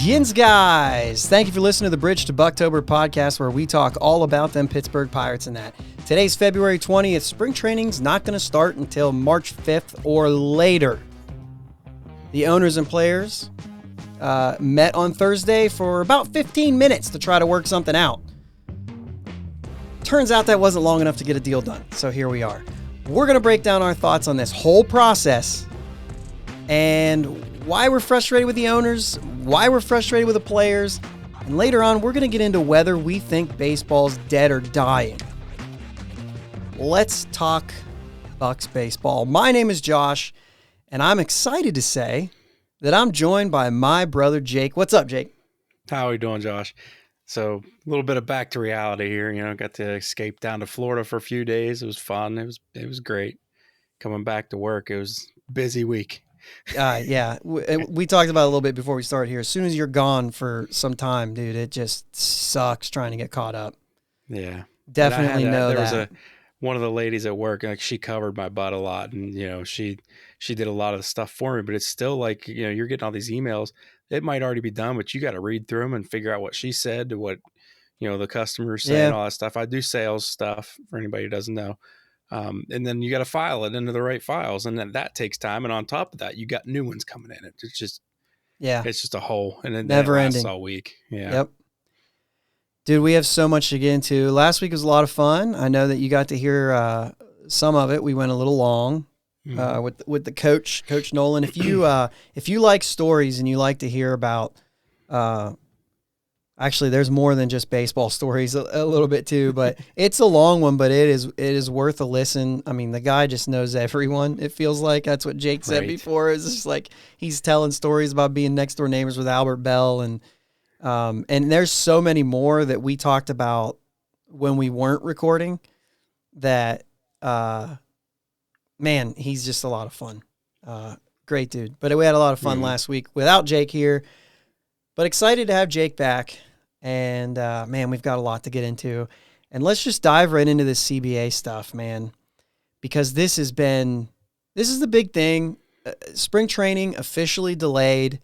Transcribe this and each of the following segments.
Yins guys, thank you for listening to the Bridge to Buctober podcast, where we talk all about them Pittsburgh Pirates and that. Today's February 20th. Spring training's not going to start until March 5th or later. The owners and players met on Thursday for about 15 minutes to try to work something out. Turns out that wasn't long enough to get a deal done, so here we are. We're going to break down our thoughts on this whole process and why we're frustrated with the owners, why we're frustrated with the players, and later on, we're going to get into whether we think baseball's dead or dying. Let's talk Bucks baseball. My name is Josh, and I'm excited to say that I'm joined by my brother, Jake. What's up, Jake? How are you doing, Josh? So a little bit of back to reality here. Got to escape down to Florida for a few days. It was fun. It was great. Coming back to work, it was a busy week. Yeah, we talked about it a little bit before we started here. As soon as you're gone for some time, dude, it just sucks trying to get caught up. Yeah, definitely know there that. Was one of the ladies at work, like, she covered my butt a lot, and she did a lot of the stuff for me. But it's still like, you're getting all these emails. It might already be done, but you got to read through them and figure out what she said to what the customers say and all that stuff. I do sales stuff for anybody who doesn't know. And then you got to file it into the right files, and then that takes time. And on top of that, you got new ones coming in. It's just a hole, and then never it lasts ending all week. Yeah. Yep. Dude, we have so much to get into. Last week was a lot of fun. I know that you got to hear some of it. We went a little long with the Coach Nolan. If you like stories and you like to hear about actually, there's more than just baseball stories a little bit too, but it's a long one, but it is worth a listen. I mean, the guy just knows everyone. It feels like that's what Jake said before. It's just like he's telling stories about being next door neighbors with Albert Bell, and there's so many more that we talked about when we weren't recording. That man, he's just a lot of fun. Great dude. But we had a lot of fun last week without Jake here. But excited to have Jake back. And, man, we've got a lot to get into. And let's just dive right into this CBA stuff, man. Because this is the big thing. Spring training officially delayed.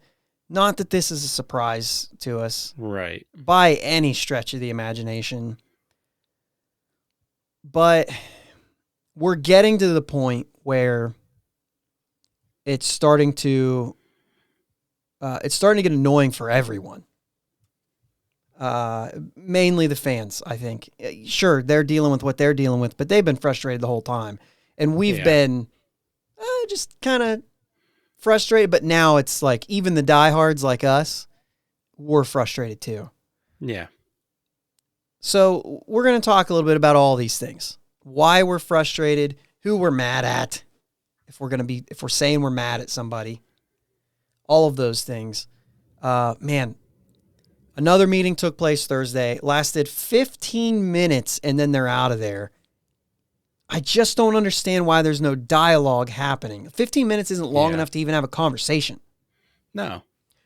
Not that this is a surprise to us. Right. By any stretch of the imagination. But we're getting to the point where it's starting to get annoying for everyone. Mainly the fans, I think. Sure, they're dealing with what they're dealing with, but they've been frustrated the whole time. And we've been just kind of frustrated, but now it's like even the diehards like us, we're frustrated too. Yeah. So we're going to talk a little bit about all these things. Why we're frustrated, who we're mad at, if we're saying we're mad at somebody. All of those things. Man, another meeting took place Thursday, lasted 15 minutes, and then they're out of there. I just don't understand why there's no dialogue happening. 15 minutes isn't long enough to even have a conversation. No.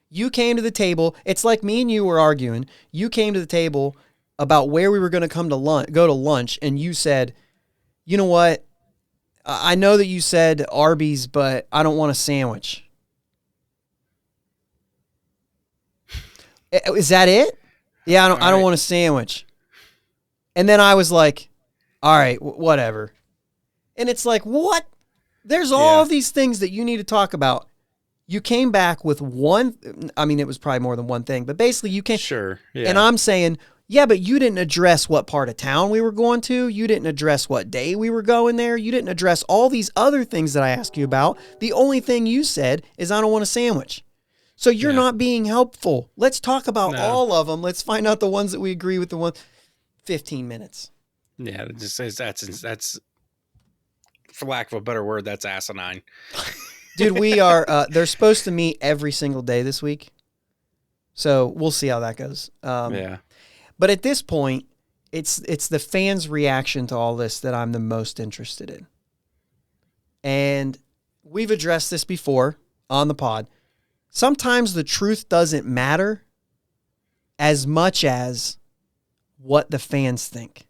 You came to the table. It's like me and you were arguing. You came to the table about where we were going to go to lunch, and you said, you know what? I know that you said Arby's, but I don't want a sandwich. Is that it? Yeah, I don't want a sandwich. And then I was like, all right, whatever. And it's like, what? There's all of these things that you need to talk about. You came back with one. I mean, it was probably more than one thing, but basically you came. Sure. Yeah. And I'm saying, yeah, but you didn't address what part of town we were going to. You didn't address what day we were going there. You didn't address all these other things that I asked you about. The only thing you said is, I don't want a sandwich. So you're not being helpful. Let's talk about all of them. Let's find out the ones that we agree with. 15 minutes. Yeah, it just says that's for lack of a better word, that's asinine. Dude, we are. They're supposed to meet every single day this week, so we'll see how that goes. But at this point, it's the fans' reaction to all this that I'm the most interested in, and we've addressed this before on the pod. Sometimes the truth doesn't matter as much as what the fans think,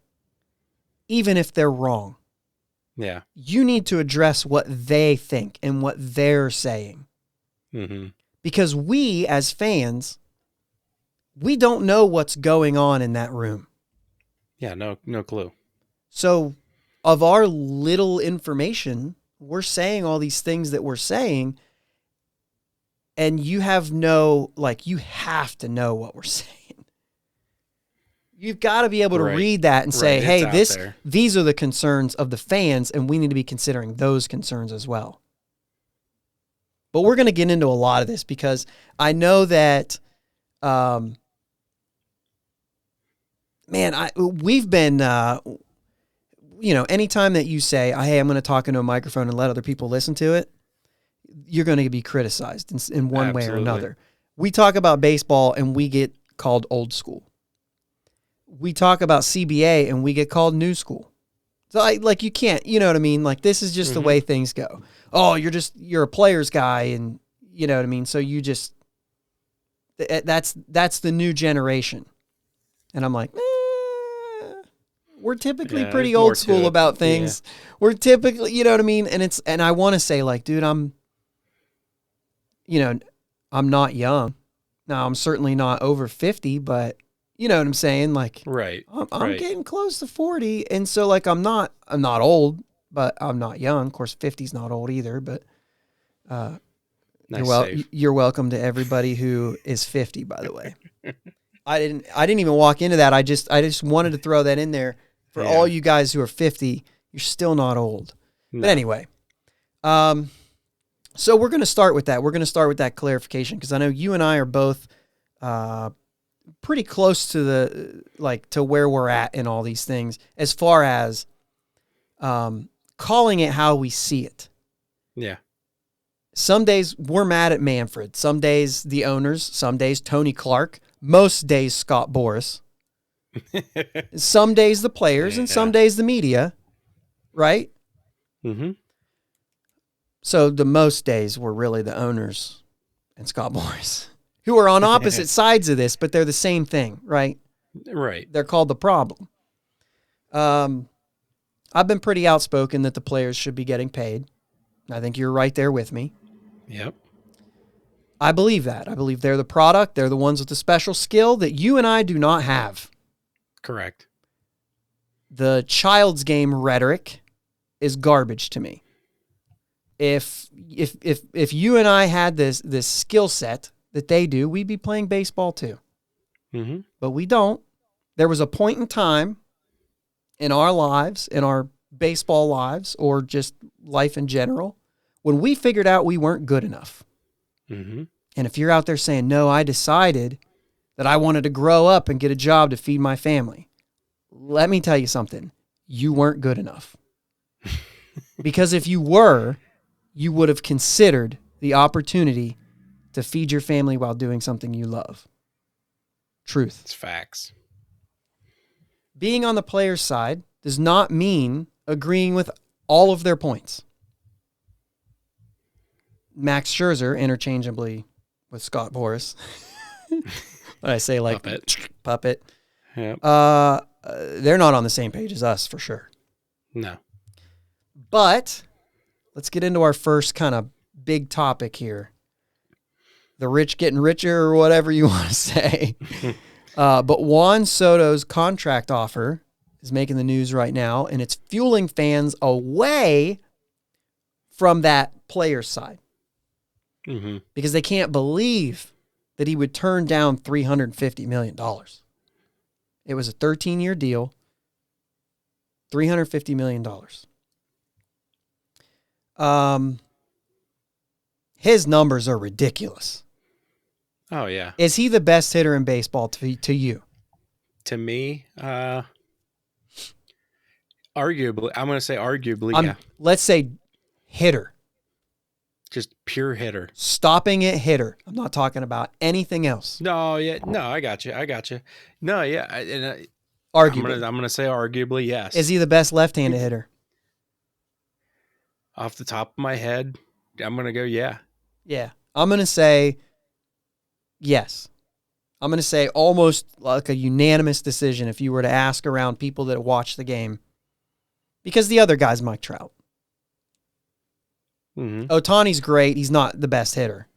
even if they're wrong. Yeah. You need to address what they think and what they're saying. Mm-hmm. Because we, as fans, We don't know what's going on in that room. Yeah, no clue. So of our little information, we're saying all these things that we're saying, and you have you have to know what we're saying. You've got to be able to read that and say, hey, these are the concerns of the fans, and we need to be considering those concerns as well. But we're going to get into a lot of this because I know that, we've been, anytime that you say, hey, I'm going to talk into a microphone and let other people listen to it, you're going to be criticized in one way or another. We talk about baseball and we get called old school. We talk about CBA and we get called new school. So you can't, you know what I mean? Like, this is just the way things go. Oh, you're a player's guy, and you know what I mean? So you just, that's the new generation. And I'm like, we're typically pretty old school about things. Yeah. We're typically, you know what I mean? And I want to say, like, dude, I'm not young. Now, I'm certainly not over 50, but you know what I'm saying? Like, I'm getting close to 40. And so, like, I'm not old, but I'm not young. Of course, 50's not old either, but you're welcome to everybody who is 50, by the way. I didn't even walk into that. I just wanted to throw that in there for all you guys who are 50. You're still not old. No. But anyway, so we're going to start with that. We're going to start with that clarification because I know you and I are both pretty close to to where we're at in all these things as far as calling it how we see it. Yeah. Some days we're mad at Manfred. Some days the owners. Some days Tony Clark. Most days Scott Boras. Some days the players and some days the media. Right? Mm-hmm. So the most days were really the owners and Scott Boras, who are on opposite sides of this, but they're the same thing, right? Right. They're called the problem. I've been pretty outspoken that the players should be getting paid. I think you're right there with me. Yep. I believe that. I believe they're the product. They're the ones with the special skill that you and I do not have. Correct. The child's game rhetoric is garbage to me. If you and I had this skill set that they do, we'd be playing baseball too. Mm-hmm. But we don't. There was a point in time in our lives, in our baseball lives, or just life in general, when we figured out we weren't good enough. Mm-hmm. And if you're out there saying, no, I decided that I wanted to grow up and get a job to feed my family, let me tell you something. You weren't good enough. Because if you were, you would have considered the opportunity to feed your family while doing something you love. Truth. It's facts. Being on the player's side does not mean agreeing with all of their points. Max Scherzer, interchangeably with Scott Boras. When I say like puppet. Yep. They're not on the same page as us for sure. No. But let's get into our first kind of big topic here. The rich getting richer or whatever you want to say. But Juan Soto's contract offer is making the news right now, and it's fueling fans away from that player's side. Mm-hmm. Because they can't believe that he would turn down $350 million. It was a 13-year deal, $350 million. His numbers are ridiculous. Oh, yeah. Is he the best hitter in baseball to you? To me, arguably. I'm going to say arguably, yeah. Let's say hitter. Just pure hitter. Stopping at hitter. I'm not talking about anything else. No, yeah. No, I got you. No, yeah. Arguably. I'm going to say arguably, yes. Is he the best left-handed hitter? Off the top of my head, I'm going to go, yeah. Yeah. I'm going to say yes. I'm going to say almost like a unanimous decision if you were to ask around people that watch the game. Because the other guy's Mike Trout. Mm-hmm. Ohtani's great. He's not the best hitter.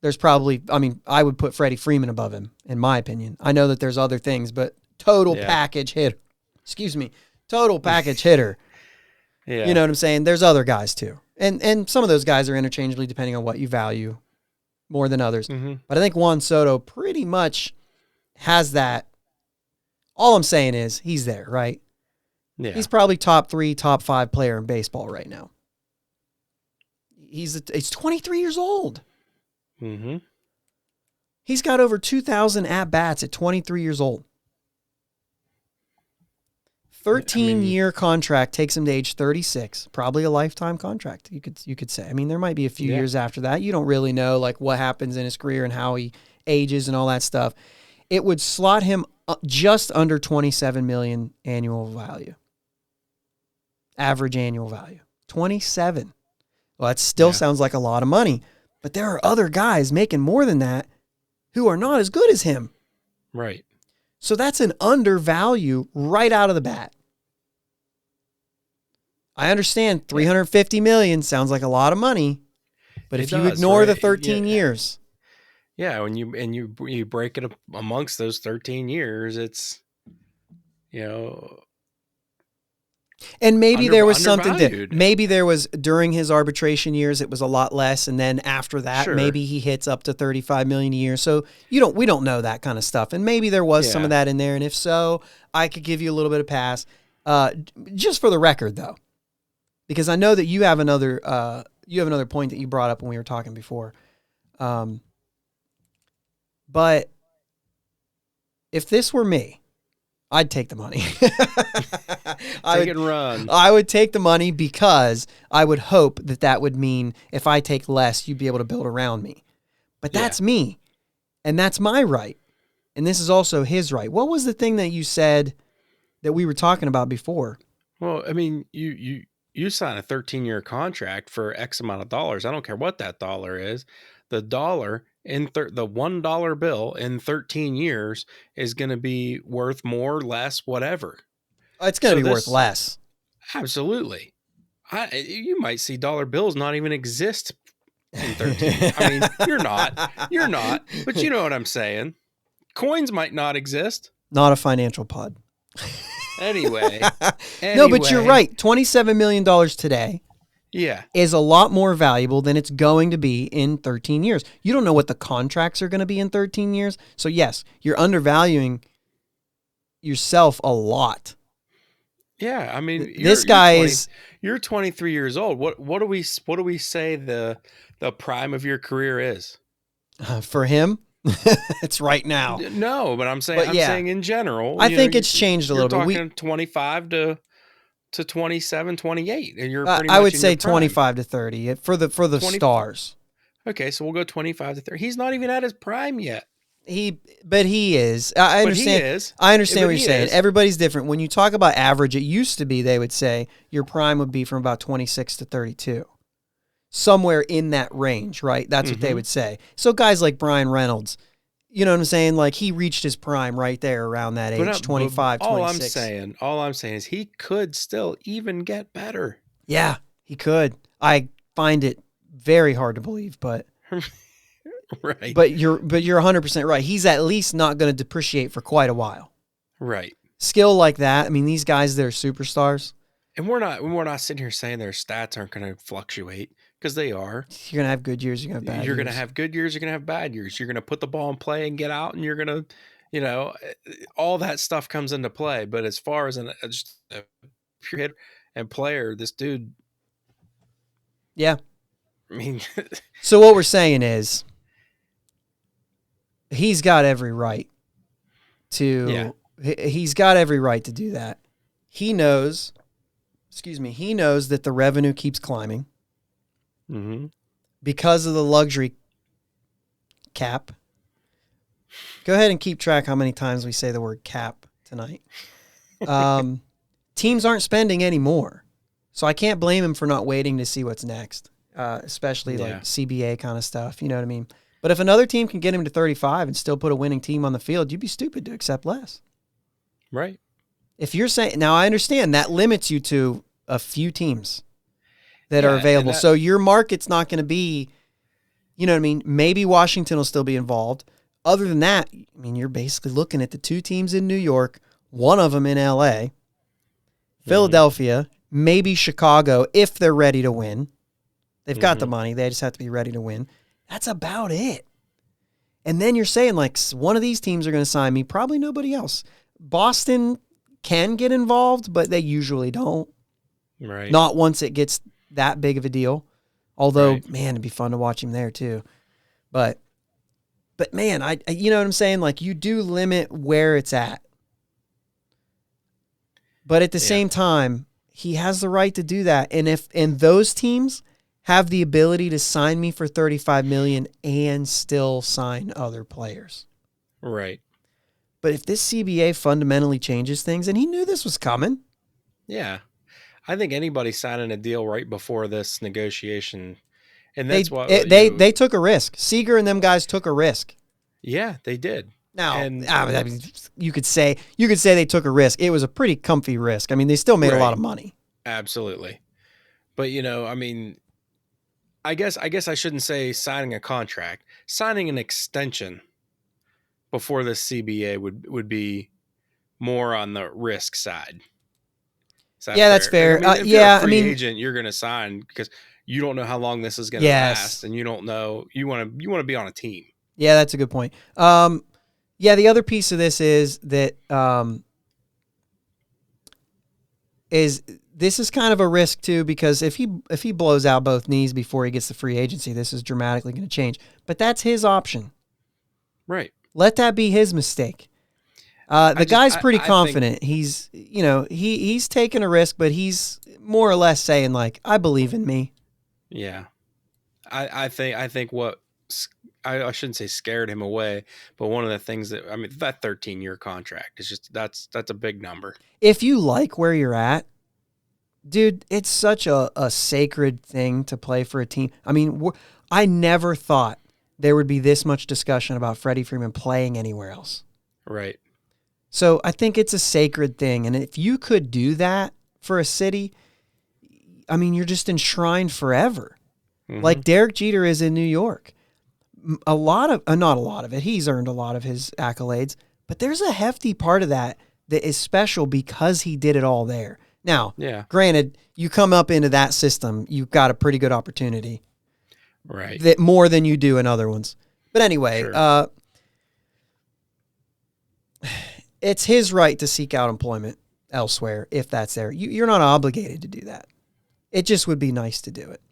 there's probably, I mean, I would put Freddie Freeman above him, in my opinion. I know that there's other things, but total package hitter. Total package hitter. Yeah. You know what I'm saying? There's other guys too. And some of those guys are interchangeably depending on what you value more than others. Mm-hmm. But I think Juan Soto pretty much has that. All I'm saying is he's there, right? Yeah. He's probably top 3, top 5 player in baseball right now. He's 23 years old. Mm-hmm. He's got over 2,000 at-bats at 23 years old. 13-year contract takes him to age 36. Probably a lifetime contract, you could say. I mean, there might be a few years after that. You don't really know like what happens in his career and how he ages and all that stuff. It would slot him just under $27 million annual value. Average annual value. 27. Well, that still sounds like a lot of money, but there are other guys making more than that who are not as good as him. Right. So that's an undervalue right out of the bat. I understand $350 million sounds like a lot of money, but if you ignore the 13 years. Yeah, when you break it up amongst those 13 years, it's, you know. And maybe there was something that maybe there was during his arbitration years, it was a lot less. And then after that, maybe he hits up to $35 million a year. So we don't know that kind of stuff. And maybe there was some of that in there. And if so, I could give you a little bit of pass, just for the record though, because I know that you have another point that you brought up when we were talking before. But if this were me, I'd take the money. I would take the money because I would hope that would mean if I take less, you'd be able to build around me. But that's me, and that's my right. And this is also his right. What was the thing that you said that we were talking about before? Well, I mean, you sign a 13-year contract for X amount of dollars. I don't care what that dollar is. The dollar in the $1 bill in 13 years is going to be worth more, less, whatever. It's going to be worth less. Absolutely. You might see dollar bills not even exist in 13. I mean, you're not, but you know what I'm saying. Coins might not exist. Not a financial pod. Anyway. No, but you're right. $27 million today. Yeah. Is a lot more valuable than it's going to be in 13 years. You don't know what the contracts are going to be in 13 years. So yes, you're undervaluing yourself a lot. Yeah, I mean, you're 23 years old. What do we say the prime of your career is? For him, it's right now. No, but I'm saying in general. I think it's changed a little bit. You're talking 25 to 27, 28. And you're pretty much I would say 25 to 30 for the stars. Okay, so we'll go 25 to 30. He's not even at his prime yet. But he is. I understand. I understand what you're saying. Everybody's different. When you talk about average, it used to be they would say your prime would be from about 26 to 32. Somewhere in that range, right? That's what they would say. So guys like Brian Reynolds, you know what I'm saying? Like he reached his prime right there around that age, 25, 26. All I'm saying is he could still even get better. Yeah, he could. I find it very hard to believe, but right. But you're 100% right. He's at least not going to depreciate for quite a while. Right. Skill like that. I mean, these guys, they're superstars. And we're not sitting here saying their stats aren't going to fluctuate, because they are. You're going to have good years, you're going to have bad years. You're going to have good years, you're going to have bad years. You're going to put the ball in play and get out, and you're going to, all that stuff comes into play. But as far as just a pure hitter and player, this dude. Yeah. I mean. So what we're saying is he's got every right to. Yeah. He's got every right to do that. He knows that the revenue keeps climbing because of the luxury cap. Go ahead and keep track how many times we say the word cap tonight. Teams aren't spending anymore, so I can't blame him for not waiting to see what's next, especially like CBA kind of stuff. You know what I mean? But if another team can get him to 35 and still put a winning team on the field, you'd be stupid to accept less. Right. If you're saying, now I understand that limits you to a few teams that are available. So your market's not going to be You know what I mean? Maybe Washington will still be involved. Other than that, I mean, you're basically looking at the two teams in New York, one of them in LA, Philadelphia, maybe Chicago if they're ready to win. They've got the money. They just have to be ready to win. That's about it. And then you're saying, like, one of these teams are going to sign me, probably nobody else. Boston can get involved, but they usually don't. Right. Not once it gets that big of a deal. Although, man, it'd be fun to watch him there too. But man, I you know what I'm saying? Like, you do limit where it's at. But at the same time, he has the right to do that. And those teams have the ability to sign me for $35 million and still sign other players. Right. But if this CBA fundamentally changes things, and he knew this was coming. Yeah. I think anybody signing a deal right before this negotiation, and that's they took a risk. Seager and them guys took a risk. Yeah, they did. Now, I mean, you could say they took a risk. It was a pretty comfy risk. I mean, they still made a lot of money. Absolutely. But, I mean, I guess I shouldn't say signing a contract. Signing an extension before the CBA would be more on the risk side. That's fair. If you're a free agent, you're going to sign because you don't know how long this is going to last, and you don't know. You want to be on a team. Yeah, that's a good point. The other piece of this is that this is kind of a risk too, because if he blows out both knees before he gets the free agency, this is dramatically going to change. But that's his option. Right. Let that be his mistake. The guy's pretty confident. He's taking a risk, but he's more or less saying, like, I believe in me. Yeah. I think what I shouldn't say scared him away, but one of the things that that 13-year contract is just that's a big number. If you like where you're at, dude, it's such a sacred thing to play for a team. I mean, I never thought there would be this much discussion about Freddie Freeman playing anywhere else. Right. So I think it's a sacred thing. And if you could do that for a city, I mean, you're just enshrined forever. Like Derek Jeter is in New York. Not a lot of it. He's earned a lot of his accolades, but there's a hefty part of that is special because he did it all there. Now, granted, you come up into that system, you've got a pretty good opportunity. Right. That more than you do in other ones. But anyway, sure. It's his right to seek out employment elsewhere if that's there. You're not obligated to do that. It just would be nice to do it.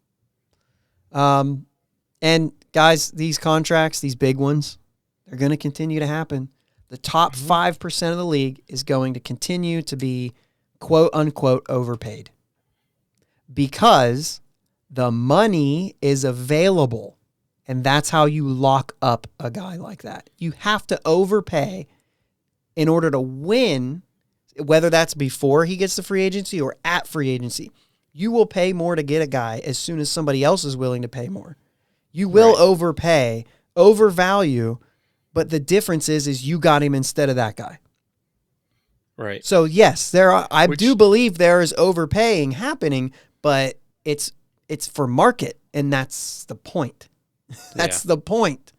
And guys, these contracts, these big ones, they're going to continue to happen. The top 5% of the league is going to continue to be quote unquote overpaid because the money is available. And that's how you lock up a guy like that. You have to overpay in order to win, whether that's before he gets the free agency or at free agency. You will pay more to get a guy as soon as somebody else is willing to pay more. You will overpay, overvalue, but the difference is you got him instead of that guy. Right. So yes, I do believe there is overpaying happening, but it's for market, and that's the point. That's the point.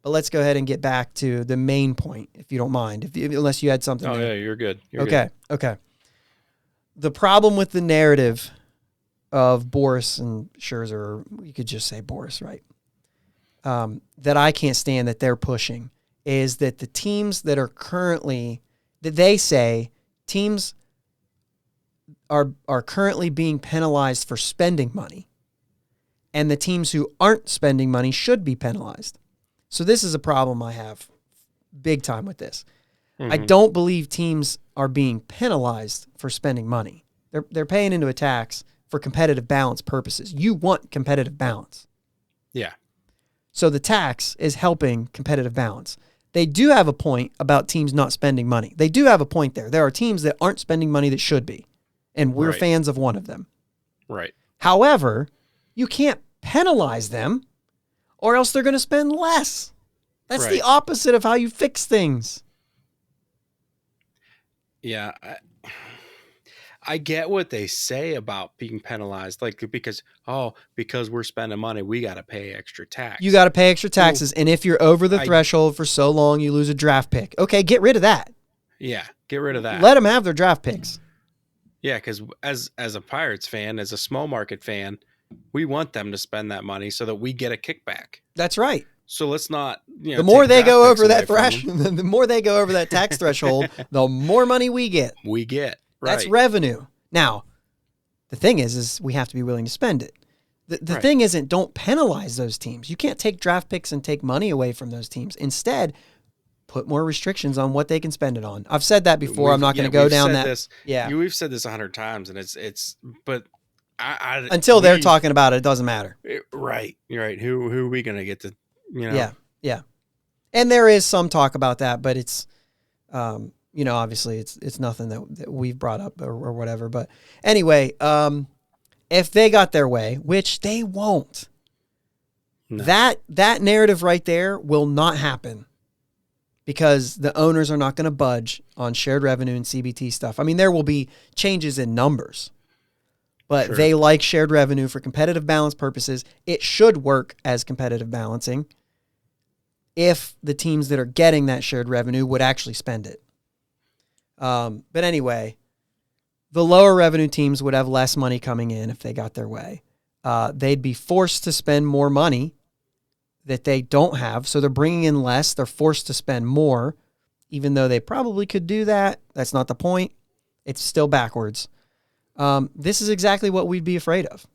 But let's go ahead and get back to the main point, if you don't mind, unless you had something. Oh, yeah, you're good. Okay. The problem with the narrative of Boras and Scherzer, or you could just say Boras, right? That I can't stand that they're pushing is that the teams that are currently, that they say teams are currently being penalized for spending money, and the teams who aren't spending money should be penalized. So this is a problem I have big time with this. I don't believe teams are being penalized for spending money. They're paying into a tax for competitive balance purposes. You want competitive balance. Yeah. So the tax is helping competitive balance. They do have a point about teams not spending money. They do have a point there. There are teams that aren't spending money that should be, and we're fans of one of them. Right. However, you can't penalize them or else they're going to spend less. That's the opposite of how you fix things. Yeah. I get what they say about being penalized, like because we're spending money, we got to pay extra tax. You got to pay extra taxes, and if you're over the threshold for so long, you lose a draft pick. Okay, get rid of that. Yeah, get rid of that. Let them have their draft picks. Yeah, because as a Pirates fan, as a small market fan, we want them to spend that money so that we get a kickback. That's right. So let's not, the more they go over that the more they go over that tax threshold, the more money we get. Right. That's revenue. Now, the thing is we have to be willing to spend it. The thing isn't, don't penalize those teams. You can't take draft picks and take money away from those teams. Instead, put more restrictions on what they can spend it on. I've said that before. I'm not going to go down that. We've said this 100 times, and but until they're talking about it, it doesn't matter. Right. You're right. Who are we going to get to, Yeah. And there is some talk about that, but it's, obviously it's nothing that we've brought up or whatever. But anyway, if they got their way, which they won't, that narrative right there will not happen because the owners are not going to budge on shared revenue and CBT stuff. I mean, there will be changes in numbers, but they like shared revenue for competitive balance purposes. It should work as competitive balancing if the teams that are getting that shared revenue would actually spend it. But anyway, the lower revenue teams would have less money coming in if they got their way. They'd be forced to spend more money that they don't have. So they're bringing in less. They're forced to spend more, even though they probably could do that. That's not the point. It's still backwards. This is exactly what we'd be afraid of.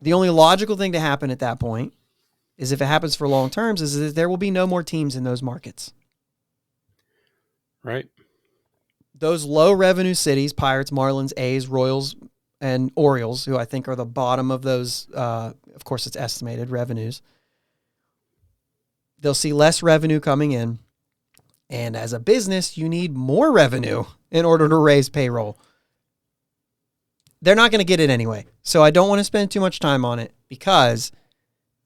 The only logical thing to happen at that point is, if it happens for long terms, is that there will be no more teams in those markets. Right. Those low revenue cities, Pirates, Marlins, A's, Royals, and Orioles, who I think are the bottom of those, of course it's estimated revenues, they'll see less revenue coming in. And as a business, you need more revenue in order to raise payroll. They're not going to get it anyway. So I don't want to spend too much time on it because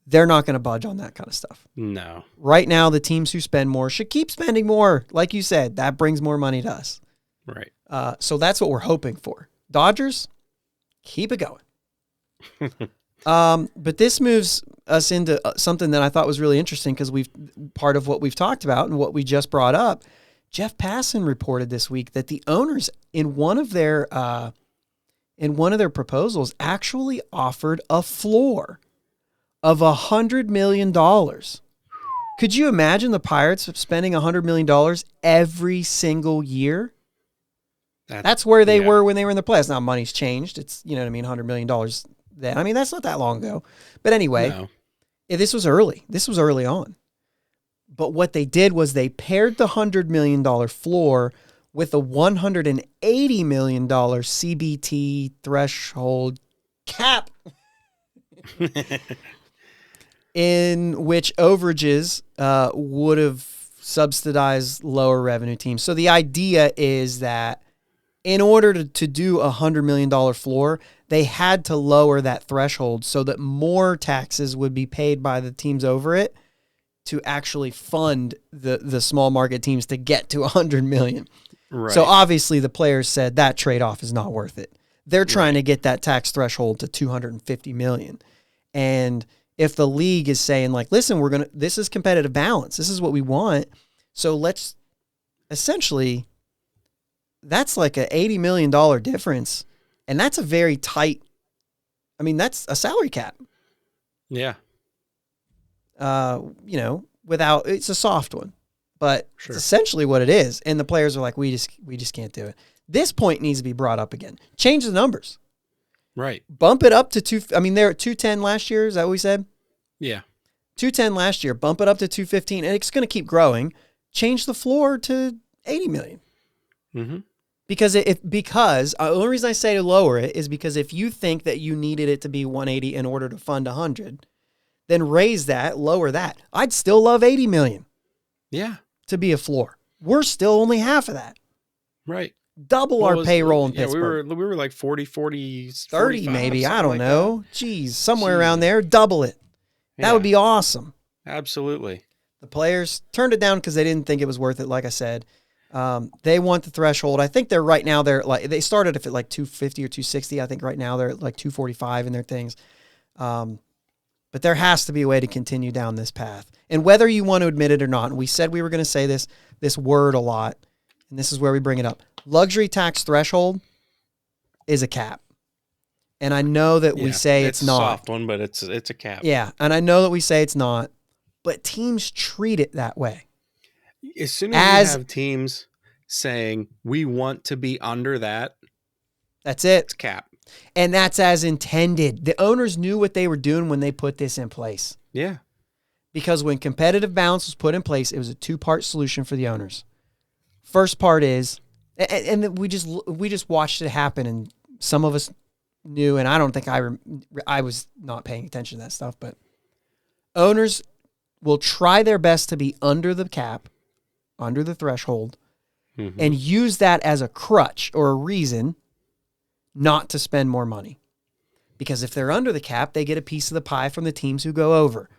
they're not going to budge on that kind of stuff. No. Right now, the teams who spend more should keep spending more. Like you said, that brings more money to us. Right. So that's what we're hoping for. Dodgers, keep it going. But this moves us into something that I thought was really interesting because part of what we've talked about and what we just brought up. Jeff Passan reported this week that the owners in one of their proposals actually offered a floor of $100 million. Could you imagine the Pirates spending $100 million every single year? That's where they were when they were in the playoffs. Now money's changed. It's, $100 million then. I mean, that's not that long ago. But anyway, this was early. This was early on. But what they did was they paired the $100 million floor with a $180 million CBT threshold cap in which overages would have subsidized lower revenue teams. So the idea is that in order to do a $100 million floor, they had to lower that threshold so that more taxes would be paid by the teams over it to actually fund the small market teams to get to $100 million. Right. So obviously the players said that trade-off is not worth it. They're trying to get that tax threshold to $250 million. And if the league is saying, like, listen, this is competitive balance. This is what we want. So let's essentially, that's like an $80 million difference. And that's a very tight, that's a salary cap. Yeah. It's a soft one, but it's essentially what it is. And the players are like, we just can't do it. This point needs to be brought up again. Change the numbers. Right. Bump it up to they're at 210 last year. Is that what we said? Yeah. 210 last year, bump it up to 215, and it's going to keep growing. Change the floor to $80 million. Mm-hmm. Because the only reason I say to lower it is because if you think that you needed it to be 180 in order to fund 100, then raise that, lower that. I'd still love 80 million. Yeah. To be a floor. We're still only half of that. Right. Double our payroll in Pittsburgh. We were like 40, 30 maybe. I don't know. Jeez, somewhere around there. Double it. That would be awesome. Absolutely. The players turned it down because they didn't think it was worth it, like I said. They want the threshold. I think they started at like 250 or 260. I think right now they're at like 245 in their things. But there has to be a way to continue down this path. And whether you want to admit it or not, and we said we were going to say this word a lot, and this is where we bring it up. Luxury tax threshold is a cap. And I know that we say it's not. It's a soft one, but it's a cap. Yeah, and I know that we say it's not, but teams treat it that way. As soon as you have teams saying, we want to be under that, that's it. It's cap. And that's as intended. The owners knew what they were doing when they put this in place. Yeah. Because when competitive balance was put in place, it was a two-part solution for the owners. First part is, and we just watched it happen, and some of us knew, and I don't think I was not paying attention to that stuff, but owners will try their best to be under the cap, under the threshold, and use that as a crutch or a reason not to spend more money. Because if they're under the cap, they get a piece of the pie from the teams who go over.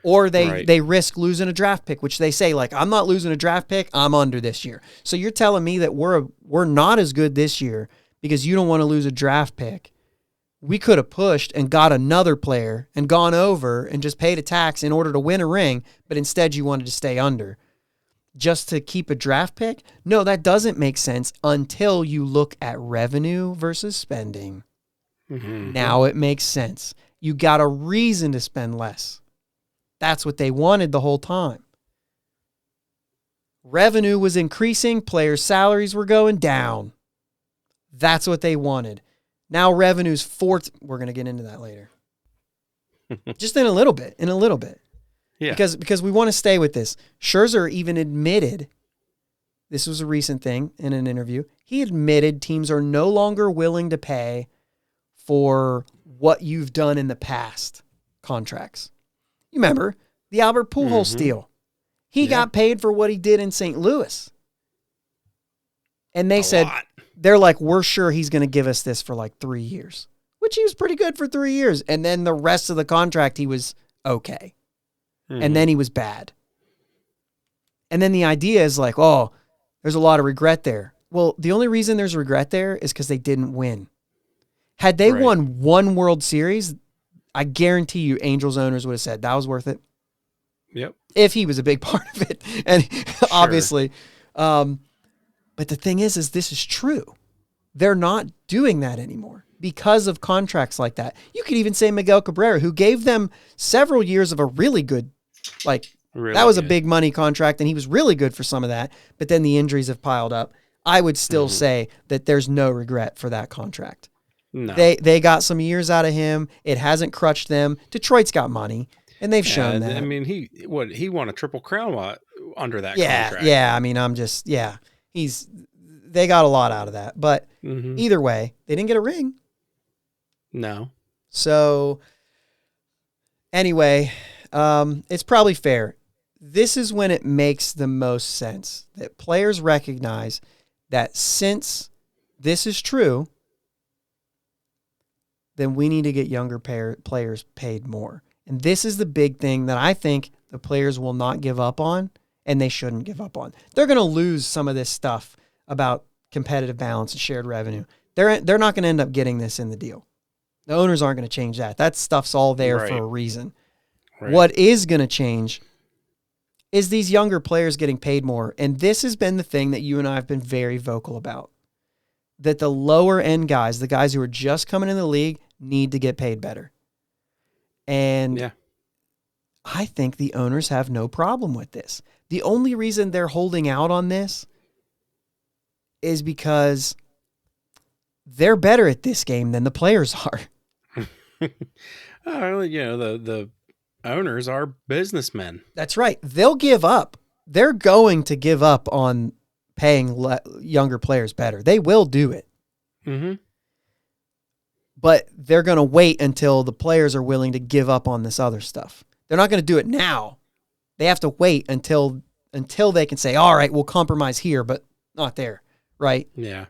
Or they risk losing a draft pick, which they say, like, I'm not losing a draft pick, I'm under this year. So you're telling me that we're not as good this year because you don't want to lose a draft pick. We could have pushed and got another player and gone over and just paid a tax in order to win a ring, but instead you wanted to stay under just to keep a draft pick? No, that doesn't make sense until you look at revenue versus spending. Now it makes sense. You got a reason to spend less. That's what they wanted the whole time. Revenue was increasing, players' salaries were going down. That's what they wanted. Now revenue's we're going to get into that later. Just in a little bit. Yeah. Because we want to stay with this. Scherzer even admitted, this was a recent thing in an interview, he admitted teams are no longer willing to pay for what you've done in the past contracts. You remember the Albert Pujols deal. He got paid for what he did in St. Louis. And they said, they're like, we're sure he's going to give us this for like 3 years, which he was pretty good for 3 years. And then the rest of the contract, he was okay. And then he was bad. And then the idea is like, oh, there's a lot of regret there. Well, the only reason there's regret there is because they didn't win. Had they won one World Series, I guarantee you Angels owners would have said that was worth it. Yep. If he was a big part of it. And obviously, but the thing is this is true. They're not doing that anymore because of contracts like that. You could even say Miguel Cabrera, who gave them several years of a really good, that was a big money contract, and he was really good for some of that, but then the injuries have piled up. I would still say that there's no regret for that contract. No. They got some years out of him. It hasn't crutched them. Detroit's got money, and they've shown that. I mean, he won a Triple Crown under that contract. Yeah, I mean, they got a lot out of that. But either way, they didn't get a ring. No. So anyway, it's probably fair. This is when it makes the most sense that players recognize that since this is true, then we need to get younger players paid more. And this is the big thing that I think the players will not give up on, and they shouldn't give up on. They're going to lose some of this stuff about competitive balance and shared revenue. They're not going to end up getting this in the deal. The owners aren't going to change that. That stuff's all there for a reason. Right. What is going to change is these younger players getting paid more. And this has been the thing that you and I have been very vocal about. That the lower end guys, the guys who are just coming in the league, need to get paid better. And I think the owners have no problem with this. The only reason they're holding out on this is because they're better at this game than the players are. The owners are businessmen. That's right. They'll give up. They're going to give up on paying younger players better. They will do it. But they're going to wait until the players are willing to give up on this other stuff. They're not going to do it now. They have to wait until they can say, all right, we'll compromise here, but not there, right? Yeah.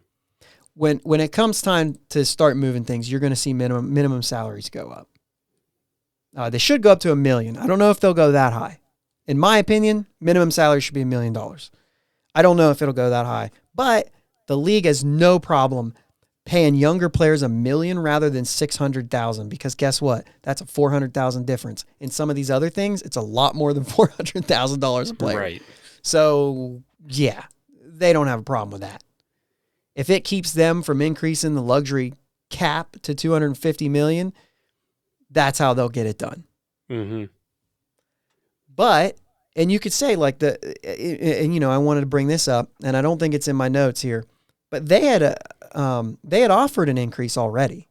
When it comes time to start moving things, you're going to see minimum salaries go up. They should go up to $1 million. I don't know if they'll go that high. In my opinion, minimum salary should be $1 million. I don't know if it'll go that high, but the league has no problem paying younger players $1 million rather than $600,000 because guess what? That's a $400,000 difference. In some of these other things, it's a lot more than $400,000 a player. Right. So yeah, they don't have a problem with that. If it keeps them from increasing the luxury cap to $250 million, that's how they'll get it done. Mm-hmm. But, and you could say like I wanted to bring this up, and I don't think it's in my notes here, but they had offered an increase already.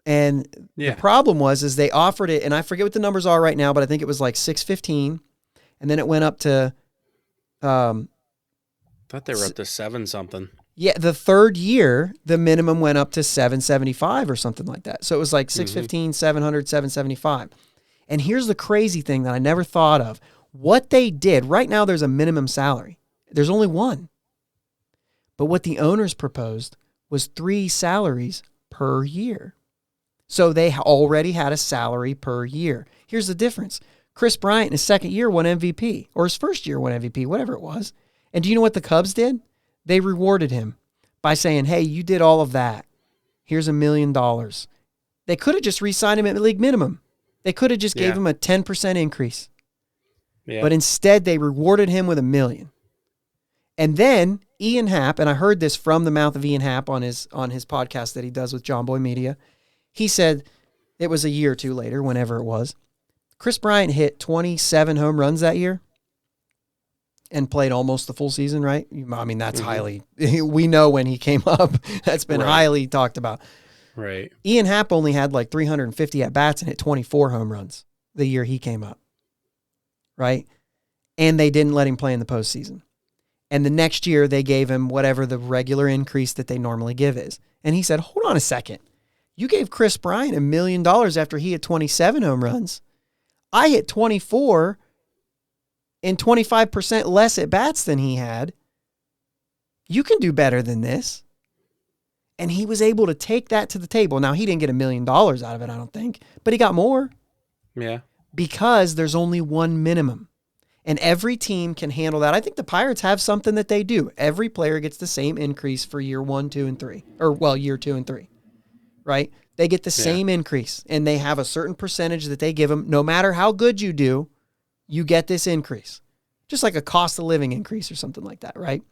And the problem was they offered it, and I forget what the numbers are right now, but I think it was like $615, and then it went up to I thought they were up to 7 something. Yeah, the third year, the minimum went up to $775 or something like that. So it was like $615, $700, $775. And here's the crazy thing that I never thought of. What they did, right now there's a minimum salary. There's only one. But what the owners proposed was 3 salaries per year. So they already had a salary per year. Here's the difference. Chris Bryant in his second year won MVP, or his first year won MVP, whatever it was. And do you know what the Cubs did? They rewarded him by saying, hey, you did all of that. Here's $1 million. They could have just re-signed him at league minimum. They could have just gave him a 10% increase. Yeah. But instead, they rewarded him with $1 million. And then Ian Happ, and I heard this from the mouth of Ian Happ on his podcast that he does with John Boy Media. He said it was a year or two later, whenever it was. Chris Bryant hit 27 home runs that year and played almost the full season, right? I mean, that's highly, we know when he came up, that's been highly talked about. Right. Ian Happ only had like 350 at-bats and hit 24 home runs the year he came up, right? And they didn't let him play in the postseason. And the next year, they gave him whatever the regular increase that they normally give is. And he said, hold on a second. You gave Chris Bryant $1 million after he hit 27 home runs. I hit 24 and 25% less at bats than he had. You can do better than this. And he was able to take that to the table. Now, he didn't get $1 million out of it, I don't think, but he got more. Yeah. Because there's only one minimum. And every team can handle that. I think the Pirates have something that they do. Every player gets the same increase for year 1, 2, and 3. Year 2 and 3. Right? They get the same increase. And they have a certain percentage that they give them. No matter how good you do, you get this increase. Just like a cost of living increase or something like that, right?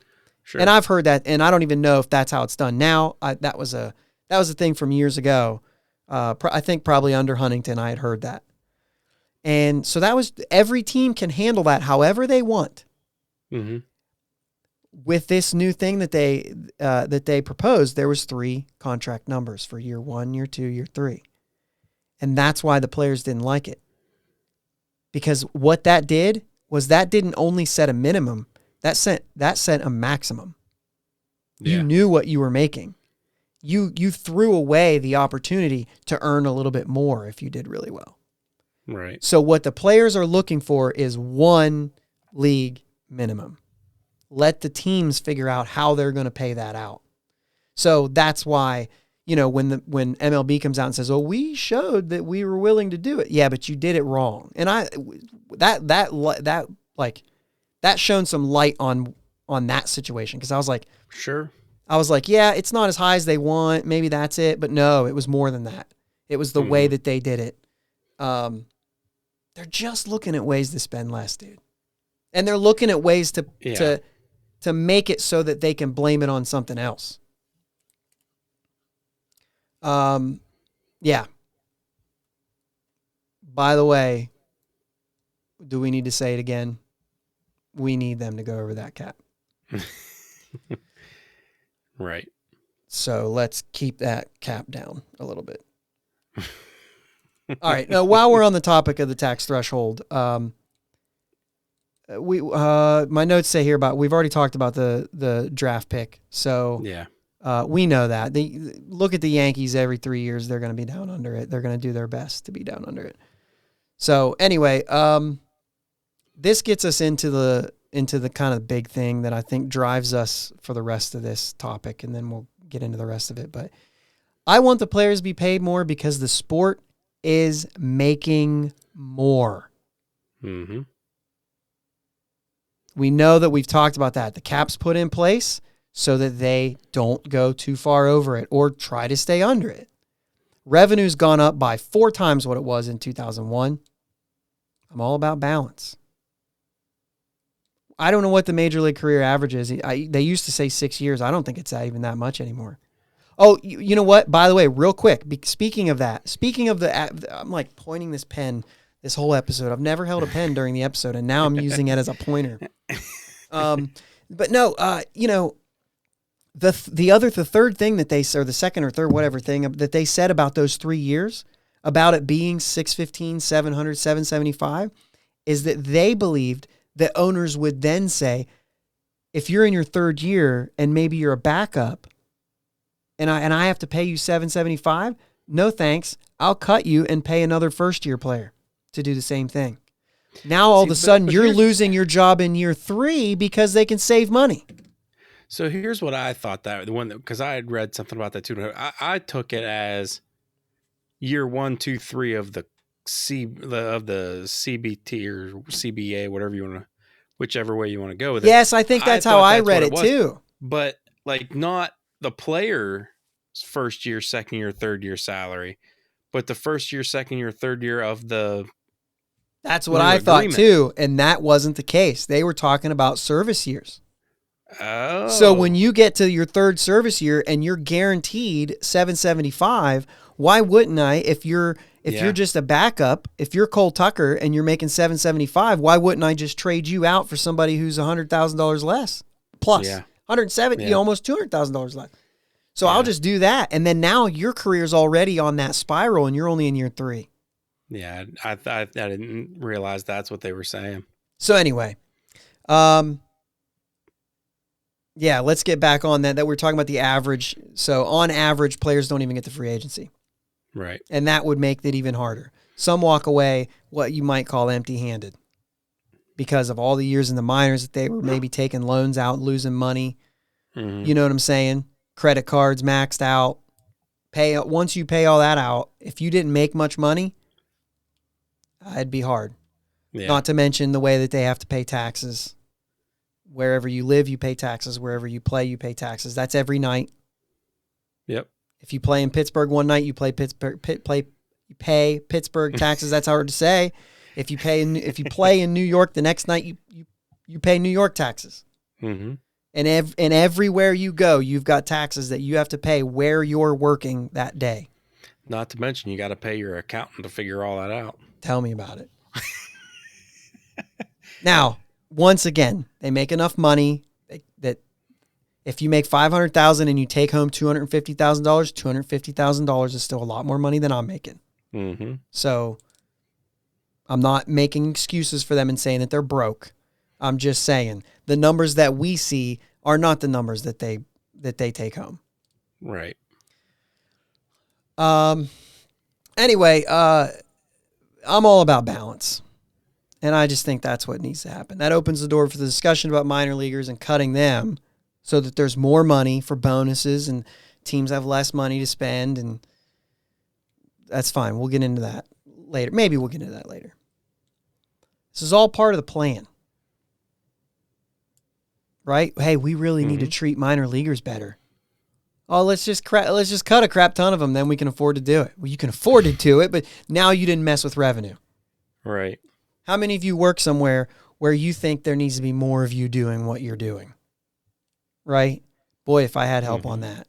Sure. And I've heard that, and I don't even know if that's how it's done now. That was a thing from years ago. I think probably under Huntington I had heard that. And so that was, every team can handle that however they want. Mm-hmm. With this new thing that they proposed, there was 3 contract numbers for year 1, year 2, year 3. And that's why the players didn't like it. Because what that did was that didn't only set a minimum, that set a maximum. Yeah. You knew what you were making. You threw away the opportunity to earn a little bit more if you did really well. Right. So what the players are looking for is 1 league minimum. Let the teams figure out how they're going to pay that out. So that's why, when MLB comes out and says, "Oh, we showed that we were willing to do it." Yeah, but you did it wrong. And that shone some light on that situation, because I was like, sure. I was like, yeah, it's not as high as they want. Maybe that's it, but no, it was more than that. It was the way that they did it. They're just looking at ways to spend less, dude. And they're looking at ways to make it so that they can blame it on something else. Yeah. By the way, do we need to say it again? We need them to go over that cap. Right. So let's keep that cap down a little bit. All right. Now, while we're on the topic of the tax threshold, my notes say here we've already talked about the draft pick. So yeah, we know that. Look at the Yankees every 3 years. They're going to be down under it. They're going to do their best to be down under it. So anyway, this gets us into the kind of big thing that I think drives us for the rest of this topic, and then we'll get into the rest of it. But I want the players to be paid more because the sport is making more. Mm-hmm. We know that we've talked about that. The cap's put in place so that they don't go too far over it or try to stay under it. Revenue's gone up by 4 times what it was in 2001. I'm all about balance. I don't know what the major league career average is. They used to say 6 years. I don't think it's even that much anymore. Oh, you know what? By the way, real quick, speaking of I'm like pointing this pen this whole episode. I've never held a pen during the episode, and now I'm using it as a pointer. But no, the third thing that they said, or the second or third, whatever thing that they said about those 3 years, about it being 615, 700, 775, is that they believed that owners would then say, if you're in your third year and maybe you're a backup, and I have to pay you 775, no thanks. I'll cut you and pay another first year player to do the same thing. Now all of a sudden you're losing your job in year 3 because they can save money. So here's what I thought because I had read something about that too. I took it as year 1, 2, 3 of the CBT or CBA, whichever way you want to go with it. Yes, I think that's how I read it too. But like not the player's first year, second year, third year salary, but the first year, second year, third year of the. That's what I thought too, and that wasn't the case. They were talking about service years. Oh. So when you get to your third service year and you're guaranteed 775, why wouldn't I? If you're just a backup, if you're Cole Tucker and you're making 775, why wouldn't I just trade you out for somebody who's $100,000 less plus 170, almost $200,000 less? So I'll just do that, and then now your career's already on that spiral, and you're only in year 3. Yeah, I didn't realize that's what they were saying. So anyway, let's get back on that we're talking about the average. So on average, players don't even get the free agency. Right. And that would make it even harder. Some walk away what you might call empty-handed because of all the years in the minors that they were maybe taking loans out, losing money. Mm-hmm. You know what I'm saying? Credit cards maxed out. Once you pay all that out, if you didn't make much money, it'd be hard. Yeah. Not to mention the way that they have to pay taxes. Wherever you live, you pay taxes. Wherever you play, you pay taxes. That's every night. Yep. If you play in Pittsburgh one night, you pay Pittsburgh taxes. That's hard to say. If you play in New York the next night, you pay New York taxes. Mm-hmm. And everywhere you go, you've got taxes that you have to pay where you're working that day. Not to mention, you got to pay your accountant to figure all that out. Tell me about it. Now, once again, they make enough money that if you make $500,000 and you take home $250,000, $250,000 is still a lot more money than I'm making. Mm-hmm. So I'm not making excuses for them and saying that they're broke. I'm just saying the numbers that we see are not the numbers that they take home. Right. Anyway, I'm all about balance. And I just think that's what needs to happen. That opens the door for the discussion about minor leaguers and cutting them so that there's more money for bonuses and teams have less money to spend. And that's fine. We'll get into that later. Maybe we'll get into that later. This is all part of the plan. Right? Hey, we really need to treat minor leaguers better. Oh, let's just cut a crap ton of them, then we can afford to do it. Well, you can afford to do it, but now you didn't mess with revenue. Right. How many of you work somewhere where you think there needs to be more of you doing what you're doing? Right? Boy, if I had help on that.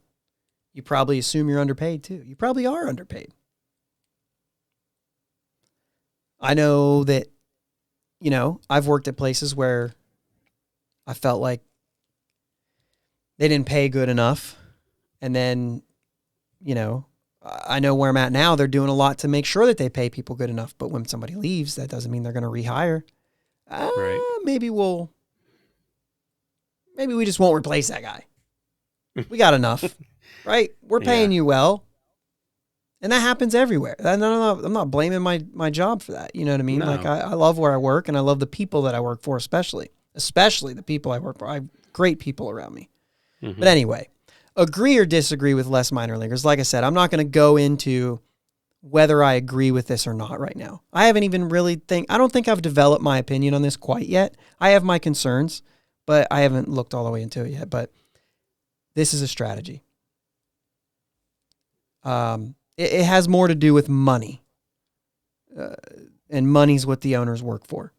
You probably assume you're underpaid too. You probably are underpaid. I know that, I've worked at places where I felt like they didn't pay good enough. And then, I know where I'm at now. They're doing a lot to make sure that they pay people good enough. But when somebody leaves, that doesn't mean they're going to rehire. Right. Maybe we just won't replace that guy. We got enough, right? We're paying you well. And that happens everywhere. I'm not blaming my job for that. You know what I mean? No. Like I love where I work and I love the people that I work for, especially the people I work for. I have great people around me. Mm-hmm. But anyway, agree or disagree with less minor leaguers. Like I said, I'm not going to go into whether I agree with this or not right now. I haven't even really I don't think I've developed my opinion on this quite yet. I have my concerns, but I haven't looked all the way into it yet. But this is a strategy. It has more to do with money. And money's what the owners work for.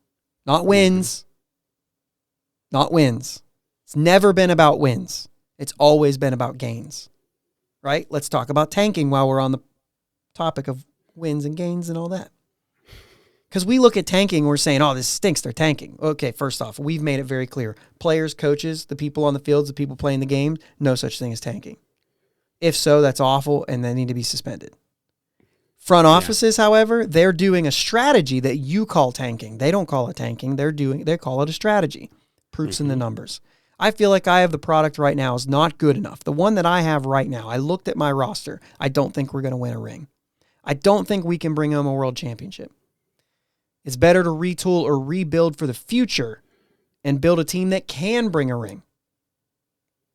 Not wins. Not wins. It's never been about wins. It's always been about gains. Right? Let's talk about tanking while we're on the topic of wins and gains and all that. Because we look at tanking, we're saying, oh, this stinks, they're tanking. Okay, first off, we've made it very clear. Players, coaches, the people on the fields, the people playing the game, no such thing as tanking. If so, that's awful, and they need to be suspended. Front offices, however, they're doing a strategy that you call tanking. They don't call it tanking. They call it a strategy. Proofs in the numbers. I feel like I have the product right now is not good enough. The one that I have right now, I looked at my roster. I don't think we're going to win a ring. I don't think we can bring home a world championship. It's better to retool or rebuild for the future and build a team that can bring a ring.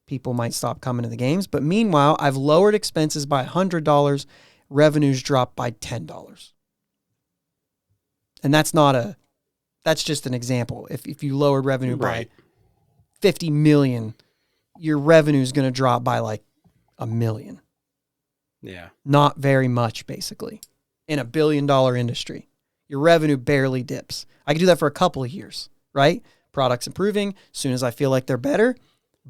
People might stop coming to the games, but meanwhile, I've lowered expenses by $100. Revenues drop by $10. And that's just an example. If you lowered revenue by $50 million, your revenue is going to drop by like $1 million. Yeah. Not very much, basically. In $1 billion industry, your revenue barely dips. I can do that for a couple of years, right? Products improving. As soon as I feel like they're better,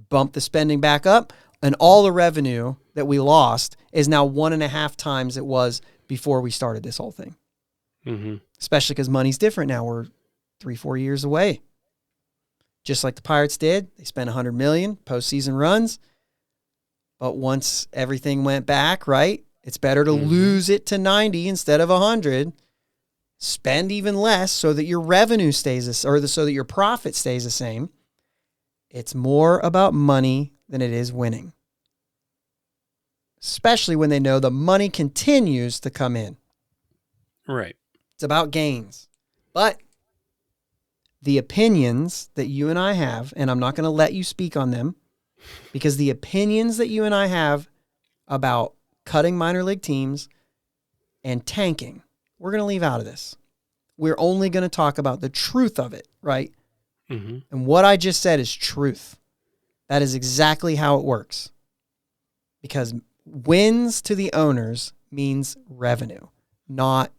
bump the spending back up. And all the revenue that we lost is now 1.5 times it was before we started this whole thing. Mm-hmm. Especially because money's different now. We're 3-4 years away. Just like the Pirates did. They spent $100 million postseason runs. But once everything went back, right, it's better to lose it to 90 instead of 100. Spend even less so that your revenue stays, so that your profit stays the same. It's more about money than it is winning. Especially when they know the money continues to come in. Right. It's about gains. But the opinions that you and I have, and I'm not going to let you speak on them, because the opinions that you and I have about cutting minor league teams and tanking, we're going to leave out of this. We're only going to talk about the truth of it, right? Mm-hmm. And what I just said is truth. That is exactly how it works. Because wins to the owners means revenue, not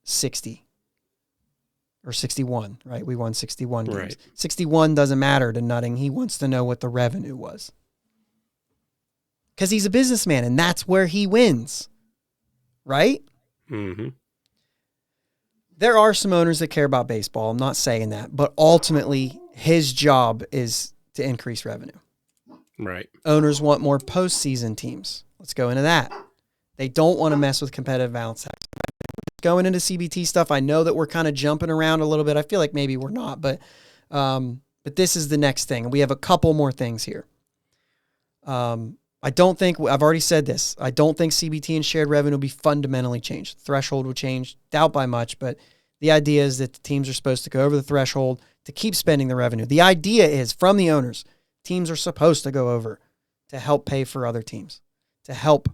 60 or 61, right? We won 61 games. Right. 61 doesn't matter to Nutting. He wants to know what the revenue was. Because he's a businessman, and that's where he wins, right? Mm-hmm. There are some owners that care about baseball. I'm not saying that. But ultimately, his job is to increase revenue. Right. Owners want more postseason teams. Let's go into that. They don't want to mess with competitive balance tax. Going into CBT stuff, I know that we're kind of jumping around a little bit. I feel like maybe we're not, but this is the next thing. We have a couple more things here. I don't think, I've already said this, I don't think CBT and shared revenue will be fundamentally changed. Threshold will change, doubt by much, but the idea is that the teams are supposed to go over the threshold to keep spending the revenue. The idea is, from the owners, teams are supposed to go over to help pay for other teams, to help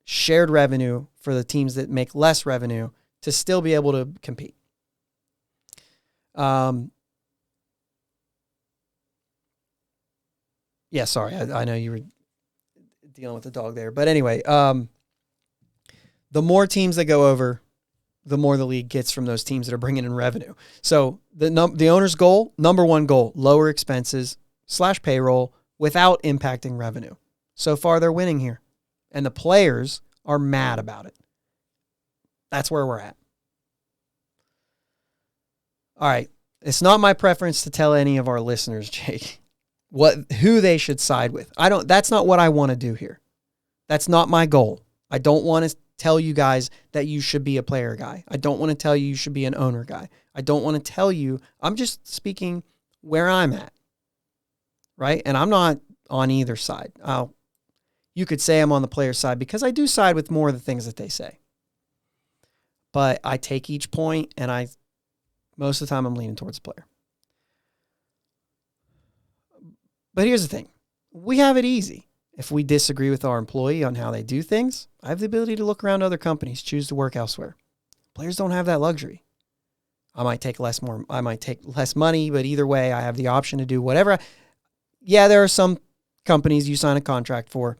shared revenue for the teams that make less revenue to still be able to compete. Yeah, sorry. I know you were dealing with the dog there. But anyway, the more teams that go over, the more the league gets from those teams that are bringing in revenue. So the owner's goal, number one goal, lower expenses / payroll without impacting revenue. So far, they're winning here. And the players are mad about it. That's where we're at. All right. It's not my preference to tell any of our listeners, Jake, who they should side with. That's not what I want to do here. That's not my goal. I don't want to tell you guys that you should be a player guy. I don't want to tell you should be an owner guy. I don't want to tell you, I'm just speaking where I'm at. Right? And I'm not on either side. You could say I'm on the player side because I do side with more of the things that they say. But I take each point and most of the time I'm leaning towards the player. But here's the thing. We have it easy. If we disagree with our employee on how they do things, I have the ability to look around other companies, choose to work elsewhere. Players don't have that luxury. I might take less money, but either way, I have the option to do whatever. Yeah, there are some companies you sign a contract for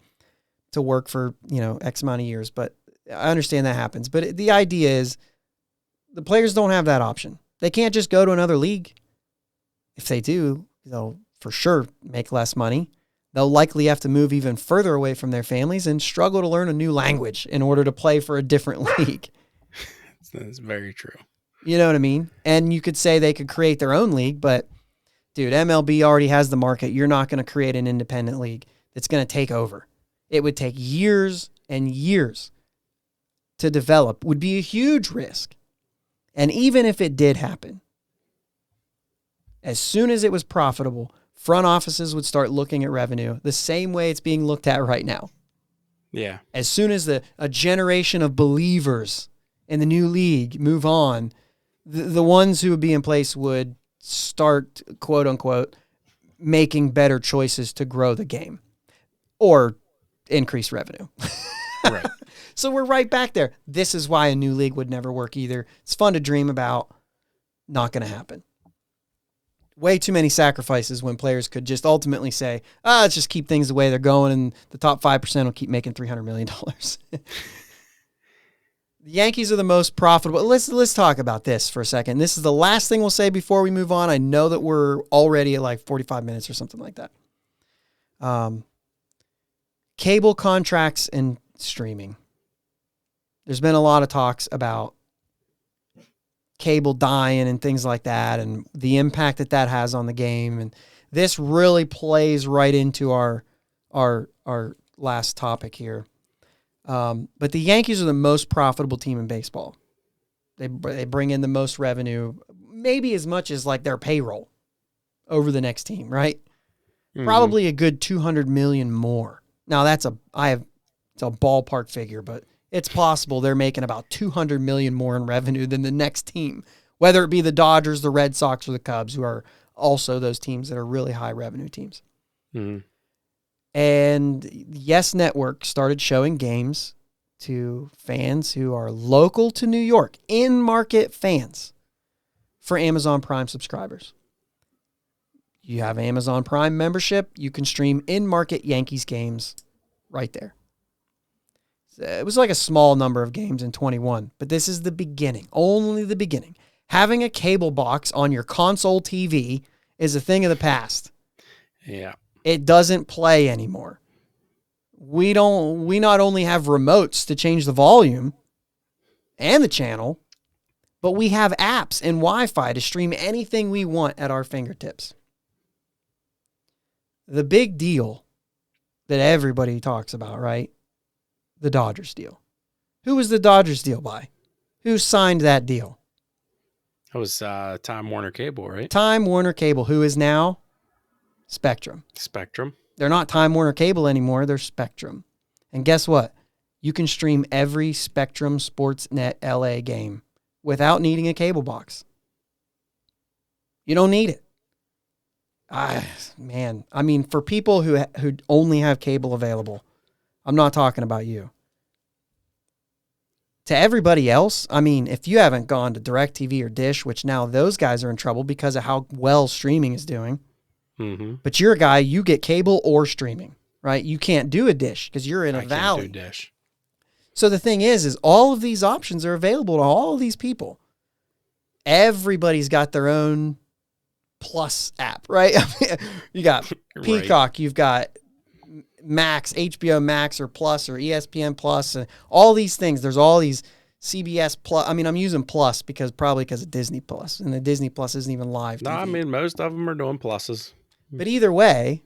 to work for, X amount of years, but I understand that happens. But the idea is the players don't have that option. They can't just go to another league. If they do, they'll for sure make less money. They'll likely have to move even further away from their families and struggle to learn a new language in order to play for a different league. That's very true. You know what I mean? And you could say they could create their own league, but dude, MLB already has the market. You're not going to create an independent league that's going to take over. It would take years and years to develop, would be a huge risk. And even if it did happen, as soon as it was profitable, front offices would start looking at revenue the same way it's being looked at right now. Yeah. As soon as a generation of believers in the new league move on, the ones who would be in place would start, quote unquote, making better choices to grow the game or increase revenue. Right. So we're right back there. This is why a new league would never work either. It's fun to dream about. Not going to happen. Way too many sacrifices when players could just ultimately say, let's just keep things the way they're going and the top 5% will keep making $300 million. The Yankees are the most profitable. Let's talk about this for a second. This is the last thing we'll say before we move on. I know that we're already at like 45 minutes or something like that. Cable contracts and streaming. There's been a lot of talks about cable dying and things like that and the impact that has on the game. And this really plays right into our last topic here. But the Yankees are the most profitable team in baseball. They bring in the most revenue, maybe as much as like their payroll over the next team, right? Mm-hmm. Probably a good 200 million more. Now it's a ballpark figure, but it's possible they're making about 200 million more in revenue than the next team, whether it be the Dodgers, the Red Sox, or the Cubs, who are also those teams that are really high revenue teams. Mm-hmm. And Yes Network started showing games to fans who are local to New York, in-market fans, for Amazon Prime subscribers. You have Amazon Prime membership, you can stream in-market Yankees games right there. It was like a small number of games in 21, but this is the beginning, only the beginning. Having a cable box on your console TV is a thing of the past. Yeah. It doesn't play anymore. We not only have remotes to change the volume and the channel, but we have apps and Wi-Fi to stream anything we want at our fingertips. The big deal that everybody talks about, right? The Dodgers deal. Who was the Dodgers deal by? Who signed that deal? That was Time Warner Cable, right? Time Warner Cable, who is now Spectrum. They're not Time Warner Cable anymore. They're Spectrum. And guess what? You can stream every Spectrum Sportsnet LA game without needing a cable box. You don't need it. Man. I mean, for people who only have cable available, I'm not talking about you. To everybody else, I mean, if you haven't gone to DirecTV or Dish, which now those guys are in trouble because of how well streaming is doing, but you're a guy, you get cable or streaming, right? You can't do a Dish because you're in a valley. Can't do Dish. So the thing is all of these options are available to all of these people. Everybody's got their own Plus app, right? You got Peacock, right. You've got Max, HBO Max or Plus or ESPN Plus, and all these things. There's all these CBS Plus. I mean, I'm using Plus because of Disney Plus, and the Disney Plus isn't even live. No, TV. I mean, most of them are doing pluses. But either way,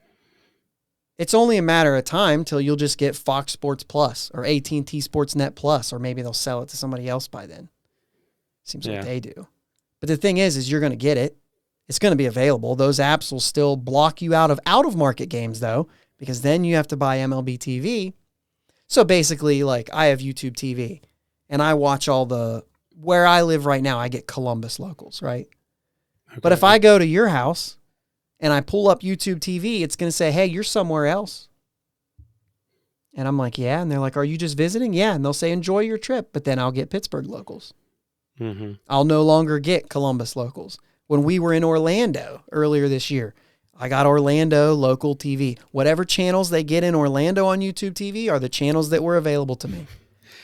it's only a matter of time till you'll just get Fox Sports Plus or AT&T Sportsnet Plus, or maybe they'll sell it to somebody else by then. Seems like they do. But the thing is you're going to get it. It's going to be available. Those apps will still block you out of market games though, because then you have to buy MLB TV. So basically, like, I have YouTube TV and I watch where I live right now, I get Columbus locals, right? Okay. But if I go to your house and I pull up YouTube TV, it's going to say, hey, you're somewhere else. And I'm like, yeah. And they're like, are you just visiting? Yeah. And they'll say, enjoy your trip. But then I'll get Pittsburgh locals. Mm-hmm. I'll no longer get Columbus locals. When we were in Orlando earlier this year, I got Orlando local TV. Whatever channels they get in Orlando on YouTube TV are the channels that were available to me.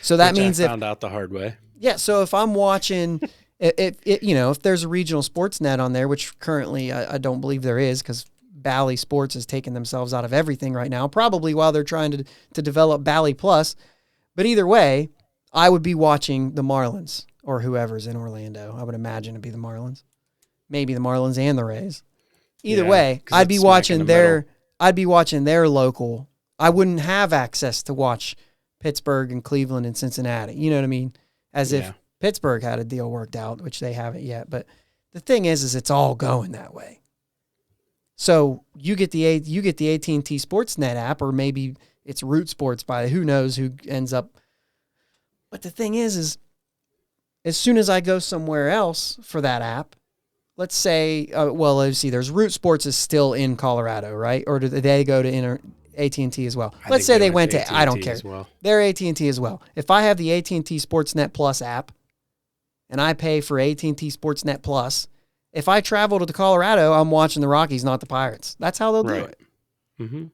So that means I found out the hard way. Yeah. So if I'm watching, if there's a regional sports net on there, which currently I don't believe there is because Bally Sports has taken themselves out of everything right now, probably while they're trying to develop Bally Plus. But either way, I would be watching the Marlins or whoever's in Orlando. I would imagine it'd be the Marlins. Maybe the Marlins and the Rays. Either way, I'd be watching their local. I wouldn't have access to watch Pittsburgh and Cleveland and Cincinnati. You know what I mean? As if Pittsburgh had a deal worked out, which they haven't yet. But the thing is it's all going that way. So you get the AT&T Sportsnet app, or maybe it's Root Sports by who knows who ends up. But the thing is as soon as I go somewhere else for that app, let's say, let's see, there's Root Sports is still in Colorado, right? Or do they go to AT&T as well? Let's say they went to I don't care. Well. They're AT&T as well. If I have the AT&T Sportsnet Plus app and I pay for AT&T Sportsnet Plus, if I travel to Colorado, I'm watching the Rockies, not the Pirates. That's how they'll do it. Mm-hmm.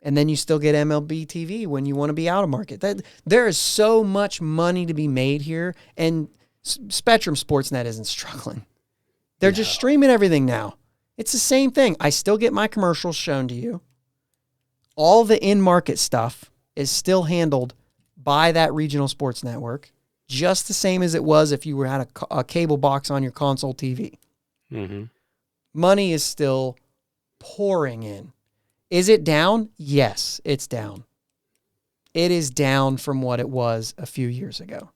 And then you still get MLB TV when you want to be out of market. There is so much money to be made here, and Spectrum Sportsnet isn't struggling. They're just streaming everything now. It's the same thing. I still get my commercials shown to you. All the in-market stuff is still handled by that regional sports network, just the same as it was if you had a cable box on your console TV. Mm-hmm. Money is still pouring in. Is it down? Yes, it's down. It is down from what it was a few years ago,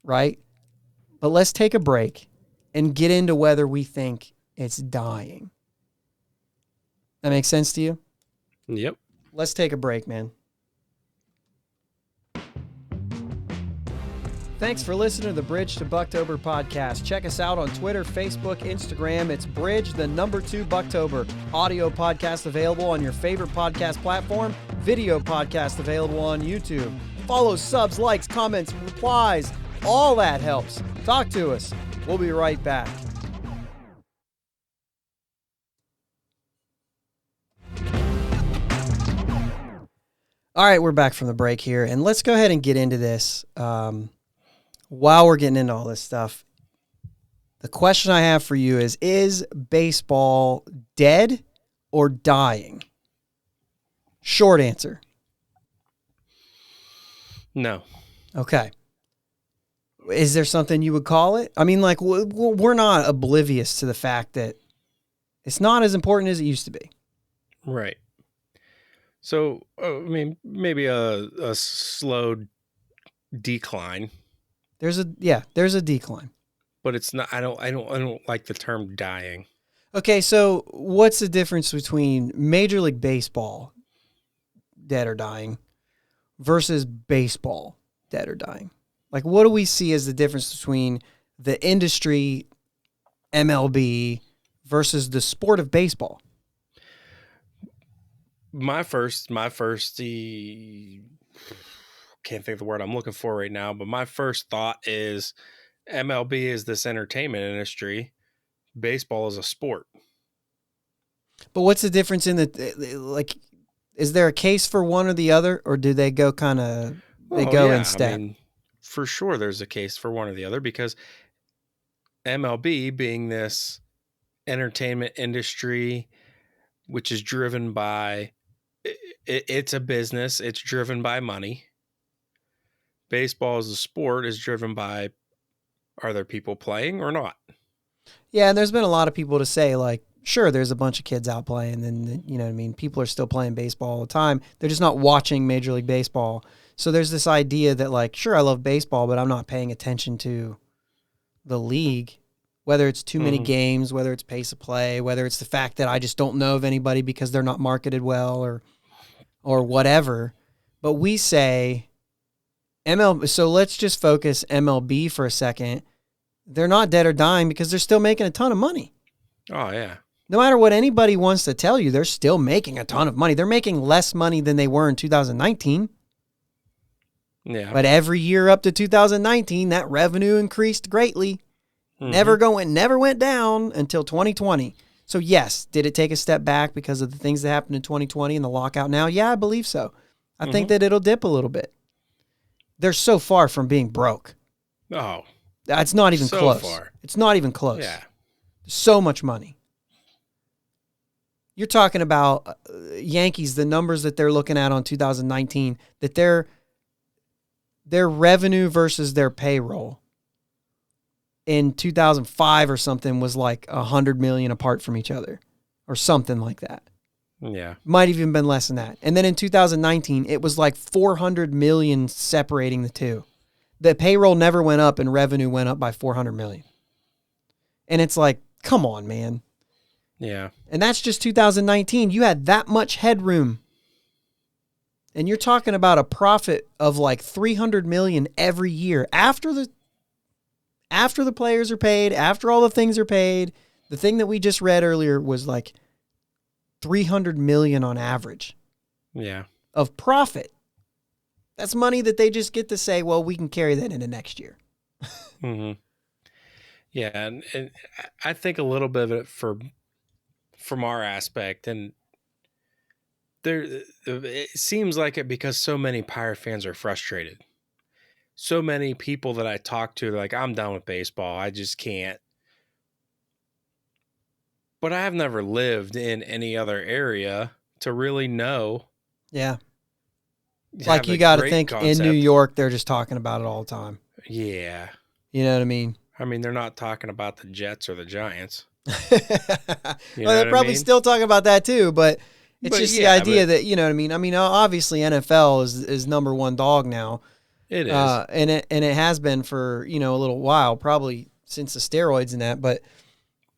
right? But let's take a break and get into whether we think it's dying. That makes sense to you? Yep. Let's take a break, man. Thanks for listening to the Bridge to Buctober podcast. Check us out on Twitter, Facebook, Instagram. It's Bridge, the number 2 Buctober. Audio podcast available on your favorite podcast platform. Video podcast available on YouTube. Follow, subs, likes, comments, replies. All that helps. Talk to us. We'll be right back. All right, we're back from the break here, and let's go ahead and get into this. While we're getting into all this stuff, the question I have for you is baseball dead or dying? Short answer. No. Okay. Is there something you would call it? I mean, like, we're not oblivious to the fact that it's not as important as it used to be. Right. So, I mean, maybe a slow decline. There's a decline. But it's not. I don't like the term dying. Okay, so what's the difference between Major League Baseball dead or dying versus baseball dead or dying? Like, what do we see as the difference between the industry, MLB, versus the sport of baseball? My first, can't think of the word I'm looking for right now, but my first thought is MLB is this entertainment industry. Baseball is a sport. But what's the difference in is there a case for one or the other, or do they go in step? I mean, for sure there's a case for one or the other, because MLB being this entertainment industry, which is driven by, it's a business, it's driven by money. Baseball as a sport is driven by, are there people playing or not? Yeah, and there's been a lot of people to say, like, sure, there's a bunch of kids out playing, and you know what I mean, people are still playing baseball all the time. They're just not watching Major League Baseball. So there's this idea that, like, sure, I love baseball, but I'm not paying attention to the league, whether it's too many games, whether it's pace of play, whether it's the fact that I just don't know of anybody because they're not marketed well or whatever. But we say MLB, so let's just focus MLB for a second. They're not dead or dying because they're still making a ton of money. Oh, yeah. No matter what anybody wants to tell you, they're still making a ton of money. They're making less money than they were in 2019. Yeah. But every year up to 2019, that revenue increased greatly. Mm-hmm. Never went down until 2020. So yes, did it take a step back because of the things that happened in 2020 and the lockout now? Yeah, I believe so. I think that it'll dip a little bit. They're so far from being broke. Oh. It's not even close. Far. It's not even close. Yeah. So much money. You're talking about Yankees, the numbers that they're looking at on 2019, that their revenue versus their payroll in 2005 or something was like $100 million apart from each other or something like that. Yeah. Might have even been less than that. And then in 2019, it was like $400 million separating the two. The payroll never went up and revenue went up by $400 million. And it's like, come on, man. Yeah. And that's just 2019. You had that much headroom. And you're talking about a profit of like $300 million every year after the players are paid, after all the things are paid. The thing that we just read earlier was like $300 million on average. Yeah. Of profit. That's money that they just get to say, well, we can carry that into next year. Mm-hmm. Yeah, and I think a little bit of it from our aspect, and it seems like it because so many Pirate fans are frustrated. So many people that I talk to, they're like, I'm done with baseball. I just can't. But I have never lived in any other area to really know. Yeah. Like you got to think concept. In New York, they're just talking about it all the time. Yeah. You know what I mean? I mean, they're not talking about the Jets or the Giants. Well, they're probably still talking about that too, but it's just the idea that, you know what I mean? I mean, obviously NFL is number one dog now. It is. And it has been for, a little while, probably since the steroids and that, but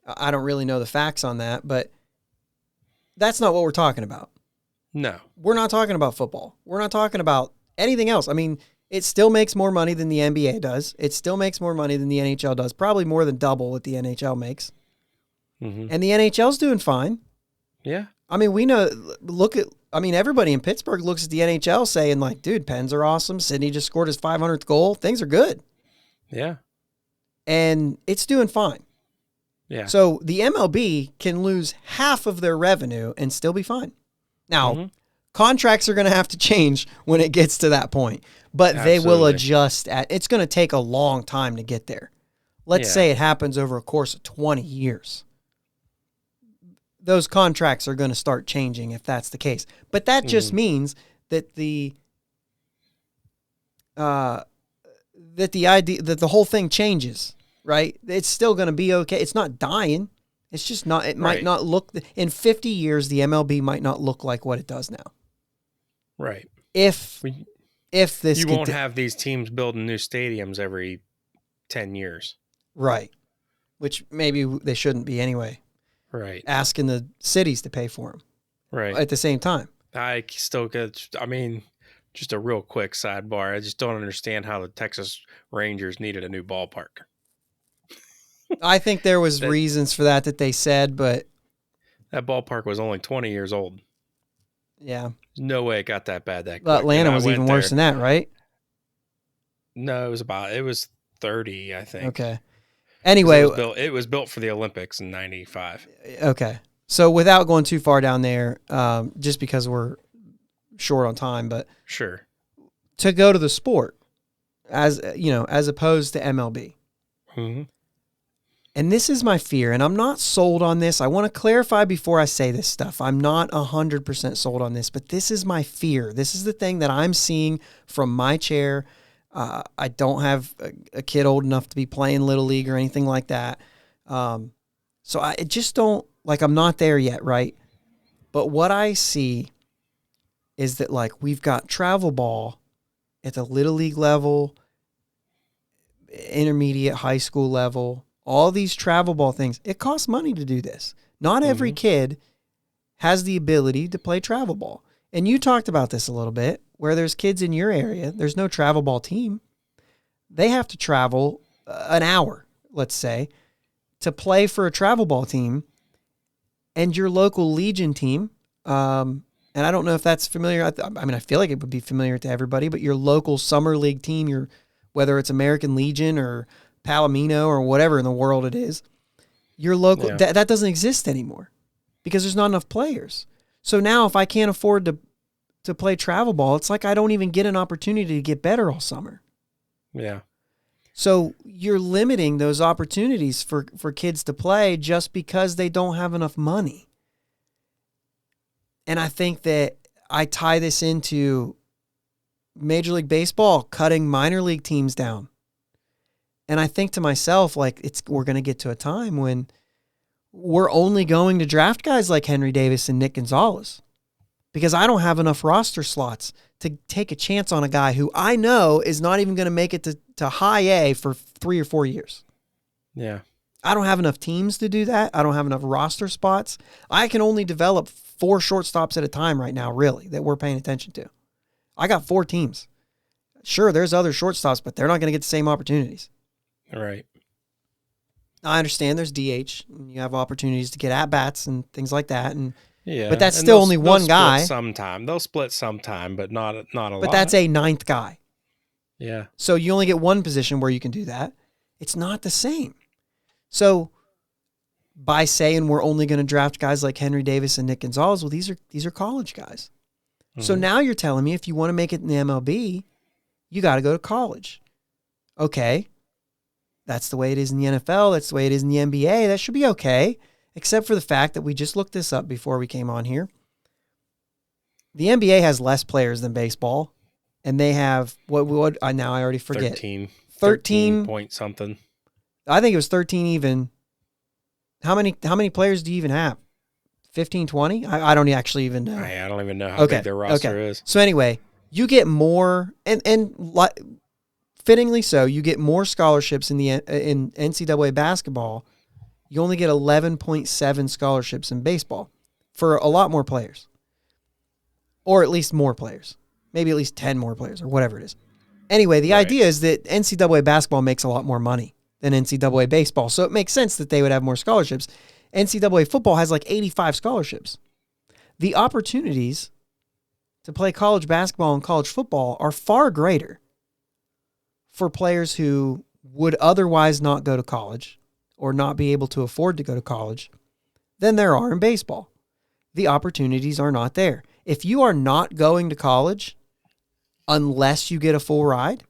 I don't really know the facts on that, but that's not what we're talking about. No. We're not talking about football. We're not talking about anything else. I mean, it still makes more money than the NBA does. It still makes more money than the NHL does. Probably more than double what the NHL makes. Mm-hmm. And the NHL's doing fine. Yeah. I mean, we know, everybody in Pittsburgh looks at the NHL saying like, dude, Pens are awesome. Sidney just scored his 500th goal. Things are good. Yeah. And it's doing fine. Yeah. So the MLB can lose half of their revenue and still be fine. Now, contracts are going to have to change when it gets to that point, but They will adjust it's going to take a long time to get there. Let's say it happens over a course of 20 years. Those contracts are going to start changing if that's the case. But that just means that the idea that the whole thing changes, right? It's still going to be okay. It's not dying. It's just not, it might not look, in 50 years, the MLB might not look like what it does now. Right. If this... You won't have these teams building new stadiums every 10 years. Right. Which maybe they shouldn't be anyway. Right. Asking the cities to pay for them. Right. At the same time. I still get, just a real quick sidebar. I just don't understand how the Texas Rangers needed a new ballpark. I think there was reasons for that they said, but... That ballpark was only 20 years old. Yeah. There's no way it got that bad that quick. Well, Atlanta was even worse than that, right? No, it was 30, I think. Okay. Anyway... It was built for the Olympics in 95. Okay. So without going too far down there, just because we're short on time, but... Sure. To go to the sport, as opposed to MLB. Mm-hmm. And this is my fear, and I'm not sold on this. I want to clarify before I say this stuff. I'm not 100% sold on this, but this is my fear. This is the thing that I'm seeing from my chair. I don't have a kid old enough to be playing Little League or anything like that. So I just don't, I'm not there yet, right? But what I see is that, we've got travel ball at the Little League level, intermediate high school level, all these travel ball things. It costs money to do this. Not every kid has the ability to play travel ball. And you talked about this a little bit, where there's kids in your area, there's no travel ball team. They have to travel an hour, let's say, to play for a travel ball team. and your local Legion team, and I don't know if that's familiar. I mean, I feel like it would be familiar to everybody, but your local summer league team, whether it's American Legion or Palomino or whatever in the world it is, your local, that doesn't exist anymore because there's not enough players. So now if I can't afford to play travel ball, it's like I don't even get an opportunity to get better all summer. Yeah. So you're limiting those opportunities for kids to play just because they don't have enough money. And I think that I tie this into Major League Baseball cutting minor league teams down. And I think to myself, like, we're going to get to a time when we're only going to draft guys like Henry Davis and Nick Gonzalez because I don't have enough roster slots to take a chance on a guy who I know is not even going to make it to high A for 3 or 4 years. Yeah. I don't have enough teams to do that. I don't have enough roster spots. I can only develop 4 shortstops at a time right now, really, that we're paying attention to. I got 4 teams. Sure, there's other shortstops, but they're not going to get the same opportunities. Right. I understand there's DH. And you have opportunities to get at-bats and things like that. Yeah, but that's still only one guy. They'll split sometime, but not a lot. But that's a 9th guy. Yeah. So you only get one position where you can do that. It's not the same. So by saying we're only going to draft guys like Henry Davis and Nick Gonzalez, well, these are college guys. Mm-hmm. So now you're telling me if you want to make it in the MLB, you got to go to college. Okay. That's the way it is in the NFL. That's the way it is in the NBA. That should be okay, except for the fact that we just looked this up before we came on here. The NBA has less players than baseball, and they have what now I already forget. 13 point something. I think it was 13 even. How many players do you even have? 15, 20? I don't actually even know. I don't even know how big their roster is. So anyway, you get more, and fittingly so, you get more scholarships in NCAA basketball. You only get 11.7 scholarships in baseball for a lot more players. Or at least more players. Maybe at least 10 more players or whatever it is. Anyway, the idea is that NCAA basketball makes a lot more money than NCAA baseball. So it makes sense that they would have more scholarships. NCAA football has like 85 scholarships. The opportunities to play college basketball and college football are far greater for players who would otherwise not go to college or not be able to afford to go to college than there are in baseball. The opportunities are not there. If you are not going to college unless you get a full ride,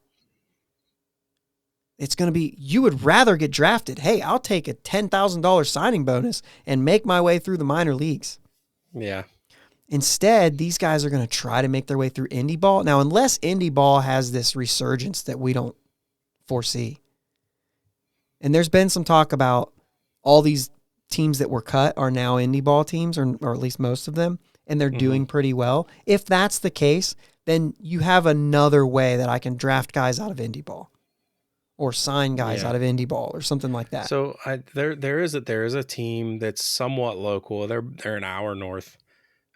it's going to be, you would rather get drafted. Hey, I'll take a $10,000 signing bonus and make my way through the minor leagues. Yeah. Instead, these guys are going to try to make their way through indie ball. Now, unless indie ball has this resurgence that we don't foresee. And there's been some talk about all these teams that were cut are now indie ball teams, or at least most of them, and they're doing pretty well. If that's the case, then you have another way that I can draft guys out of indie ball or sign guys out of indie ball or something like that. So there is a team that's somewhat local. They're an hour north,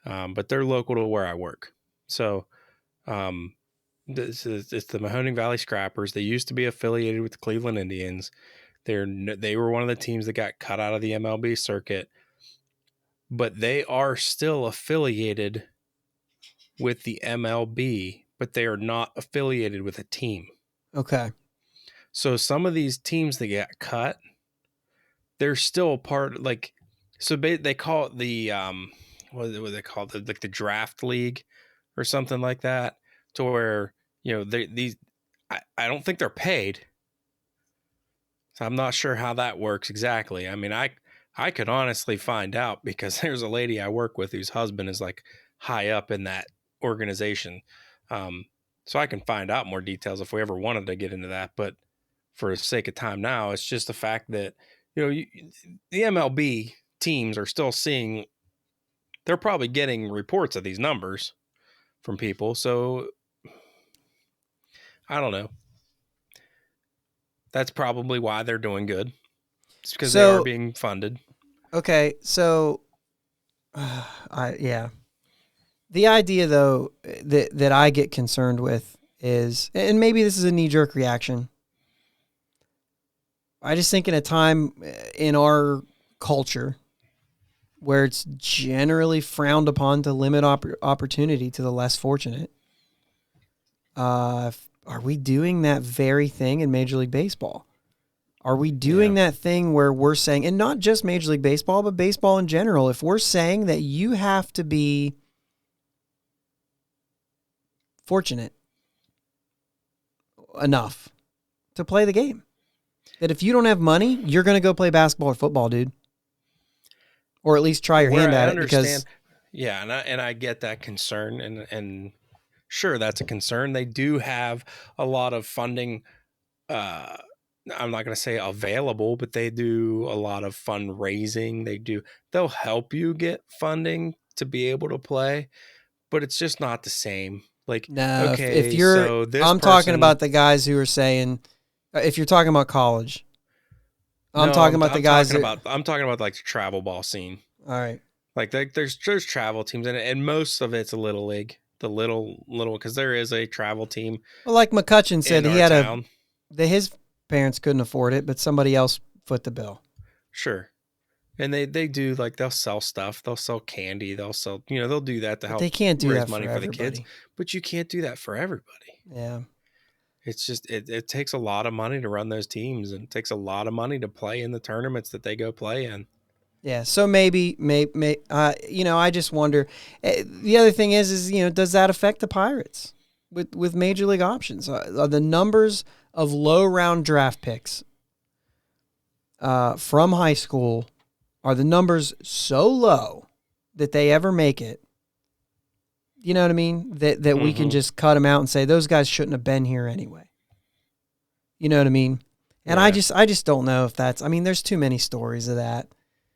but they're local to where I work. So it's the Mahoning Valley Scrappers. They used to be affiliated with the Cleveland Indians. They were one of the teams that got cut out of the MLB circuit, but they are still affiliated with the MLB, but they are not affiliated with a team. Okay. So some of these teams that get cut, they're still a part, like, so they call it the, what do they call it? Like the draft league or something like that, to where, I don't think they're paid. So I'm not sure how that works exactly. I mean, I could honestly find out because there's a lady I work with whose husband is like high up in that organization. So I can find out more details if we ever wanted to get into that. But for the sake of time now, it's just the fact that, the MLB teams are still seeing, they're probably getting reports of these numbers from people. So I don't know. That's probably why they're doing good. It's because they are being funded. Okay, so the idea though that I get concerned with is, and maybe this is a knee-jerk reaction, I just think in a time in our culture where it's generally frowned upon to limit opportunity to the less fortunate. Are we doing that very thing in Major League Baseball? Are we doing that thing where we're saying, and not just Major League Baseball, but baseball in general, if we're saying that you have to be fortunate enough to play the game, that if you don't have money, you're going to go play basketball or football, dude, or at least try your hand at it. Because and I get that concern, and sure, that's a concern. They do have a lot of funding. I'm not going to say available, but they do a lot of fundraising. They'll help you get funding to be able to play, but it's just not the same. Like, no, okay, if you're, so I'm talking about the guys who are saying, if you're talking about college, I'm talking about like the travel ball scene. All right. Like there's travel teams in it, and most of it's a little league, the little, because there is a travel team. Well, like McCutcheon said, he had his parents couldn't afford it, but somebody else foot the bill. Sure. And they do, like, they'll sell stuff. They'll sell candy. They'll sell, they'll do that to help. They can't do raise that money for for the kids. But you can't do that for everybody. Yeah. It's just, it takes a lot of money to run those teams, and it takes a lot of money to play in the tournaments that they go play in. Yeah. So maybe, I just wonder. The other thing is, does that affect the Pirates with Major League options? Are the numbers of low round draft picks from high school, are the numbers so low that they ever make it? You know what I mean? That we can just cut them out and say those guys shouldn't have been here anyway. You know what I mean? And I just don't know if that's. I mean, there's too many stories of that.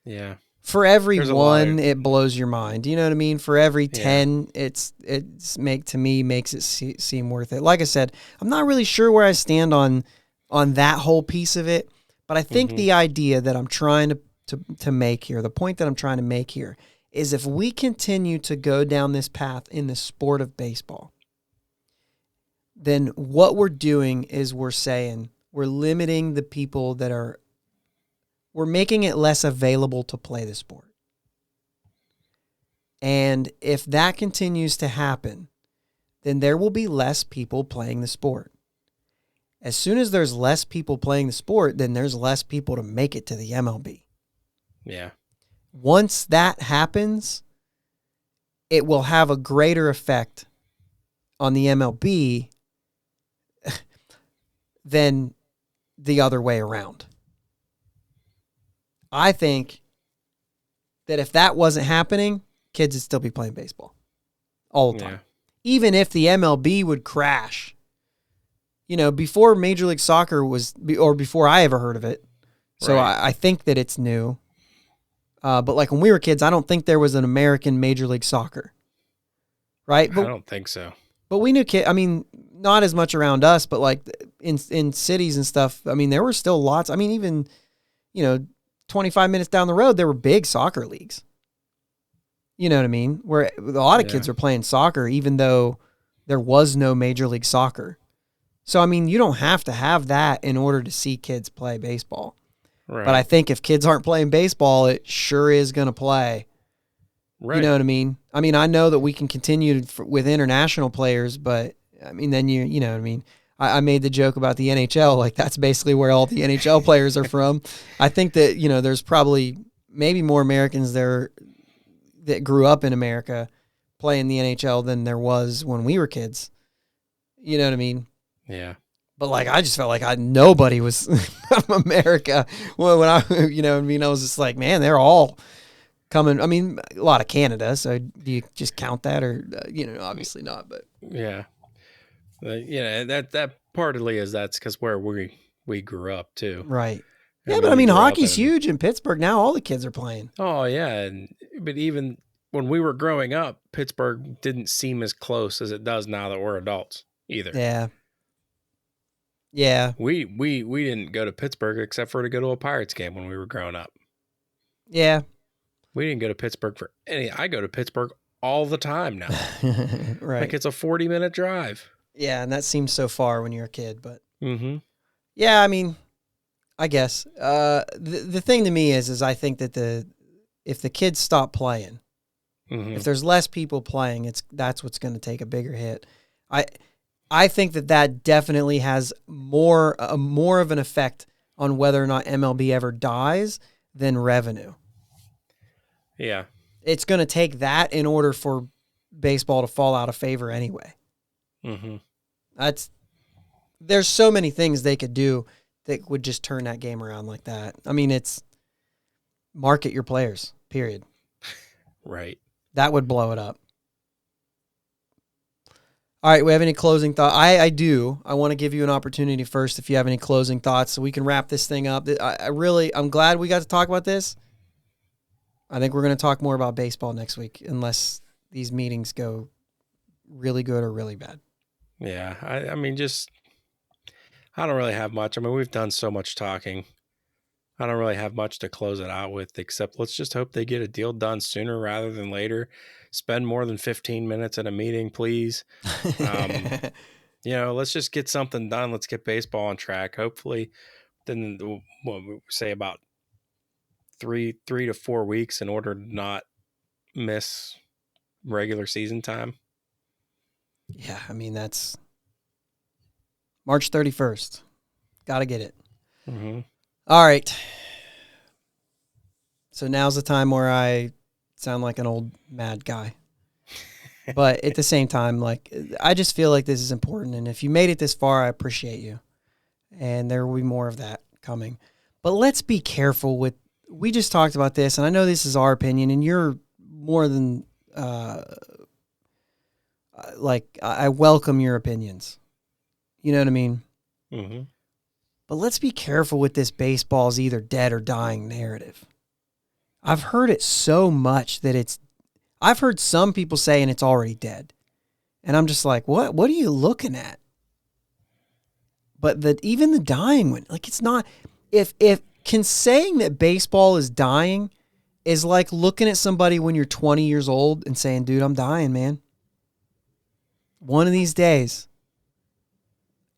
Yeah. For every one, it blows your mind. You know what I mean? For every 10, makes it seem worth it. Like I said, I'm not really sure where I stand on that whole piece of it, but I think the idea that I'm trying to make here, the point that I'm trying to make here, is if we continue to go down this path in the sport of baseball, then what we're doing is we're saying we're limiting the people we're making it less available to play the sport. And if that continues to happen, then there will be less people playing the sport. As soon as there's less people playing the sport, then there's less people to make it to the MLB. Yeah. Once that happens, it will have a greater effect on the MLB than the other way around. I think that if that wasn't happening, kids would still be playing baseball all the time. Yeah. Even if the MLB would crash. Before Major League Soccer or before I ever heard of it. So I think that it's new. But like when we were kids, I don't think there was an American Major League Soccer. Right? But, I don't think so. But we knew kids, I mean, not as much around us, but like in cities and stuff, I mean, there were still lots. I mean, even, 25 minutes down the road, there were big soccer leagues. You know what I mean? Where a lot of kids were playing soccer, even though there was no Major League Soccer. So, I mean, you don't have to have that in order to see kids play baseball. Right. But I think if kids aren't playing baseball, it sure is going to play. Right. You know what I mean? I mean, I know that we can continue with international players, but I mean, then you know what I mean? I made the joke about the NHL. Like, that's basically where all the NHL players are from. I think that, there's probably maybe more Americans there that grew up in America playing the NHL than there was when we were kids. You know what I mean? Yeah. But like, I just felt like nobody was from America. Well, when I was just like, man, they're all coming. I mean, a lot of Canada. So do you just count that, or obviously not? But yeah, that partly is that's because where we grew up too, right? Yeah, but I mean, hockey's huge in Pittsburgh now. All the kids are playing. Oh yeah, but even when we were growing up, Pittsburgh didn't seem as close as it does now that we're adults either. Yeah. Yeah. We didn't go to Pittsburgh except for to go to a Pirates game when we were growing up. Yeah. We didn't go to Pittsburgh for any. I go to Pittsburgh all the time now. Right. Like it's a 40-minute drive. Yeah, and that seems so far when you're a kid, but yeah, I mean, I guess the thing to me is I think that if the kids stop playing, Mm-hmm. if there's less people playing, that's what's going to take a bigger hit. I think that definitely has more of an effect on whether or not MLB ever dies than revenue. Yeah. It's going to take that in order for baseball to fall out of favor anyway. Mm-hmm. There's so many things they could do that would just turn that game around like that. I mean, it's market your players, period. Right. That would blow it up. All right, we have any closing thoughts? I do. I want to give you an opportunity first if you have any closing thoughts so we can wrap this thing up. I'm glad we got to talk about this. I think we're going to talk more about baseball next week unless these meetings go really good or really bad. Yeah. I mean, I don't really have much. I mean, we've done so much talking. I don't really have much to close it out with, except let's just hope they get a deal done sooner rather than later. Spend more than 15 minutes at a meeting, please. Let's just get something done. Let's get baseball on track. Hopefully, then we say about 3 to 4 weeks in order to not miss regular season time. Yeah, I mean, that's March 31st. Got to get it. Mm-hmm. All right. So now's the time where I sound like an old mad guy. But at the same time, like, I just feel like this is important. And if you made it this far, I appreciate you. And there will be more of that coming. But let's be careful with, we just talked about this, and I know this is our opinion, and you're more than, I welcome your opinions. You know what I mean? Mm-hmm. But let's be careful with this baseball's either dead or dying narrative. I've heard it so much that I've heard some people saying it's already dead. And I'm just like, what are you looking at? But even the dying one, like, it's not, if saying that baseball is dying is like looking at somebody when you're 20 years old and saying, dude, I'm dying, man. One of these days.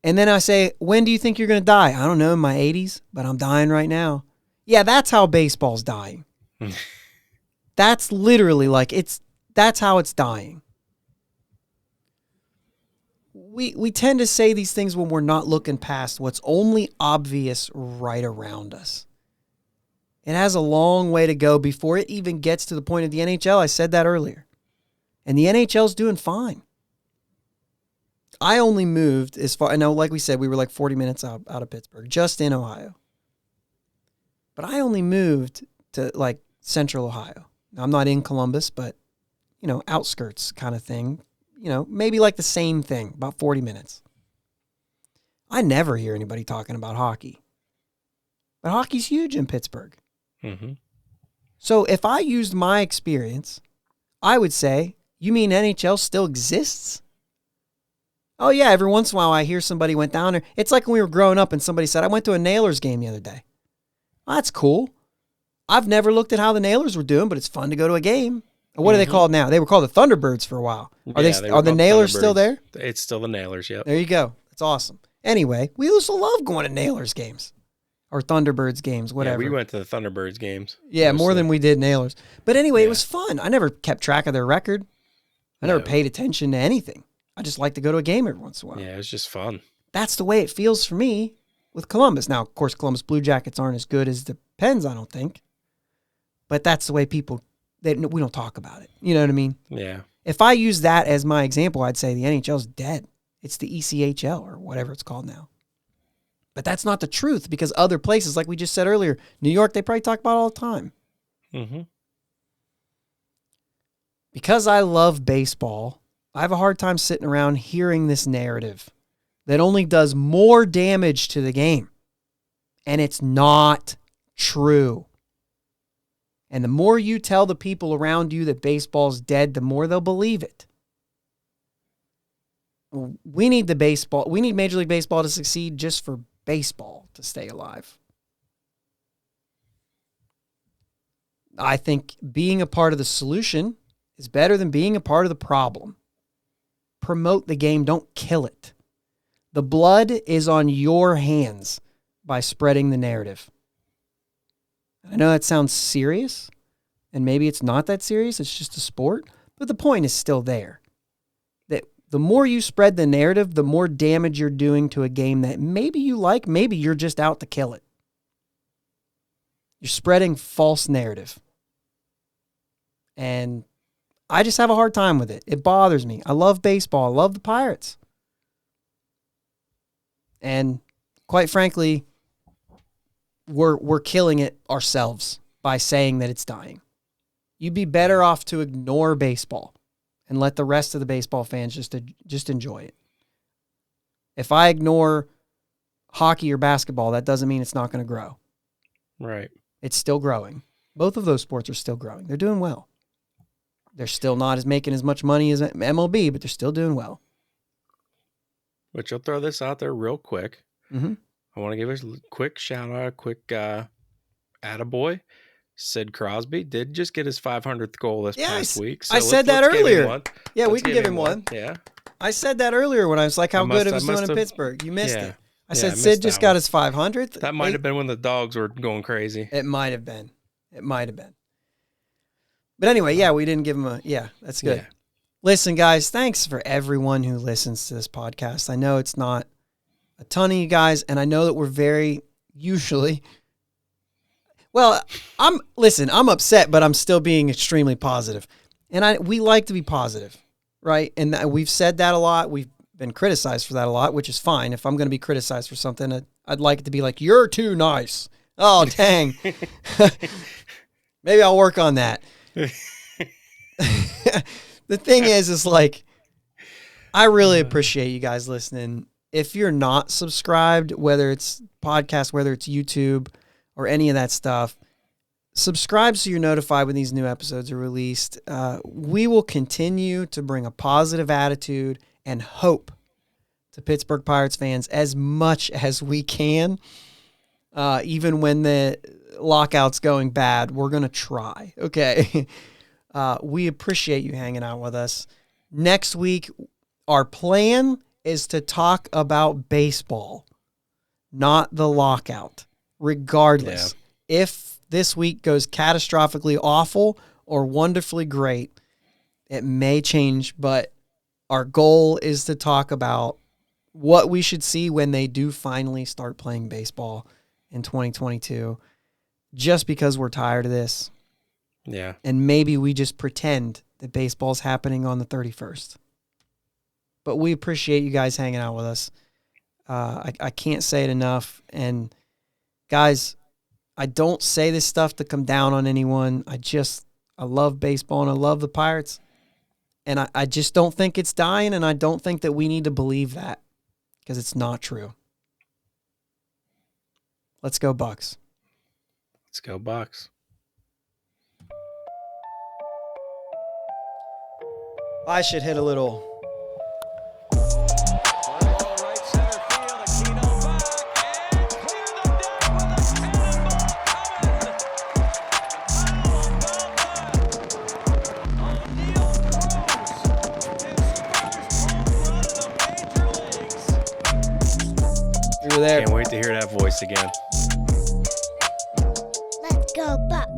And then I say, when do you think you're going to die? I don't know, in my 80s, but I'm dying right now. Yeah, that's how baseball's dying. That's literally that's how it's dying. We tend to say these things when we're not looking past what's only obvious right around us. It has a long way to go before it even gets to the point of the NHL. I said that earlier. And the NHL's doing fine. I only moved as far, I know, like we said, we were like 40 minutes out of Pittsburgh, just in Ohio. But I only moved to like central Ohio. Now, I'm not in Columbus, but, outskirts kind of thing. Maybe like the same thing, about 40 minutes. I never hear anybody talking about hockey. But hockey's huge in Pittsburgh. Mm-hmm. So if I used my experience, I would say, you mean NHL still exists? Oh, yeah, every once in a while I hear somebody went down there. It's like when we were growing up and somebody said, I went to a Nailers game the other day. Well, that's cool. I've never looked at how the Nailers were doing, but it's fun to go to a game. What are they called now? They were called the Thunderbirds for a while. Are the Nailers still there? It's still the Nailers, yep. There you go. That's awesome. Anyway, we used to love going to Nailers games. Or Thunderbirds games, whatever. Yeah, we went to the Thunderbirds games. Yeah, more than we did Nailers. But anyway, Yeah. It was fun. I never kept track of their record. I never paid attention to anything. I just like to go to a game every once in a while. Yeah, it was just fun. That's the way it feels for me with Columbus. Now, of course, Columbus Blue Jackets aren't as good as the Pens, I don't think. But that's the way we don't talk about it. You know what I mean? Yeah. If I use that as my example, I'd say the NHL's dead. It's the ECHL or whatever it's called now. But that's not the truth because other places, like we just said earlier, New York, they probably talk about it all the time. Mm-hmm. Because I love baseball, I have a hard time sitting around hearing this narrative that only does more damage to the game. And it's not true. And the more you tell the people around you that baseball's dead, the more they'll believe it. We need Major League Baseball to succeed just for baseball to stay alive. I think being a part of the solution is better than being a part of the problem. Promote the game, don't kill it. The blood is on your hands by spreading the narrative. I know that sounds serious, And maybe it's not that serious. It's just a sport. But the point is still there. That the more you spread the narrative, the more damage you're doing to a game that maybe you like, maybe you're just out to kill it. You're spreading false narrative. And I just have a hard time with it. It bothers me. I love baseball. I love the Pirates. And quite frankly, we're killing it ourselves by saying that it's dying. You'd be better off to ignore baseball and let the rest of the baseball fans just enjoy it. If I ignore hockey or basketball, that doesn't mean it's not going to grow. Right. It's still growing. Both of those sports are still growing. They're doing well. They're still not making as much money as MLB, but they're still doing well. But you'll throw this out there real quick. Mm-hmm. I want to give a quick shout out, a quick attaboy. Sid Crosby did just get his 500th goal this past week. So I said that earlier. Yeah, we can give him one. Yeah. I said that earlier when I was like how good it was doing in Pittsburgh. You missed it. I said Sid just got his 500th. That might have been when the dogs were going crazy. It might have been. But anyway, yeah, we didn't give him that's good. Yeah. Listen, guys, thanks for everyone who listens to this podcast. I know it's not a ton of you guys, and I know that we're very usually... Well, I'm upset, but I'm still being extremely positive. And we like to be positive, right? And we've said that a lot. We've been criticized for that a lot, which is fine. If I'm going to be criticized for something, I'd like it to be like, you're too nice. Oh, dang. Maybe I'll work on that. The thing is like, I really appreciate you guys listening. If you're not subscribed, whether it's podcast, whether it's YouTube, or any of that stuff, subscribe so you're notified when these new episodes are released. We will continue to bring a positive attitude and hope to Pittsburgh Pirates fans as much as we can. Even when the lockout's going bad, we're going to try. Okay. We appreciate you hanging out with us. Next week, our plan is to talk about baseball, not the lockout. Regardless, if this week goes catastrophically awful or wonderfully great, it may change, but our goal is to talk about what we should see when they do finally start playing baseball in 2022, just because we're tired of this. Yeah. And maybe we just pretend that baseball's happening on the 31st. But we appreciate you guys hanging out with us. I can't say it enough. And guys, I don't say this stuff to come down on anyone. I love baseball and I love the Pirates. And I just don't think it's dying, and I don't think that we need to believe that because it's not true. Let's go Bucks. Let's go Bucks. I should hit a little... There. Can't wait to hear that voice again. Let's go Bucks.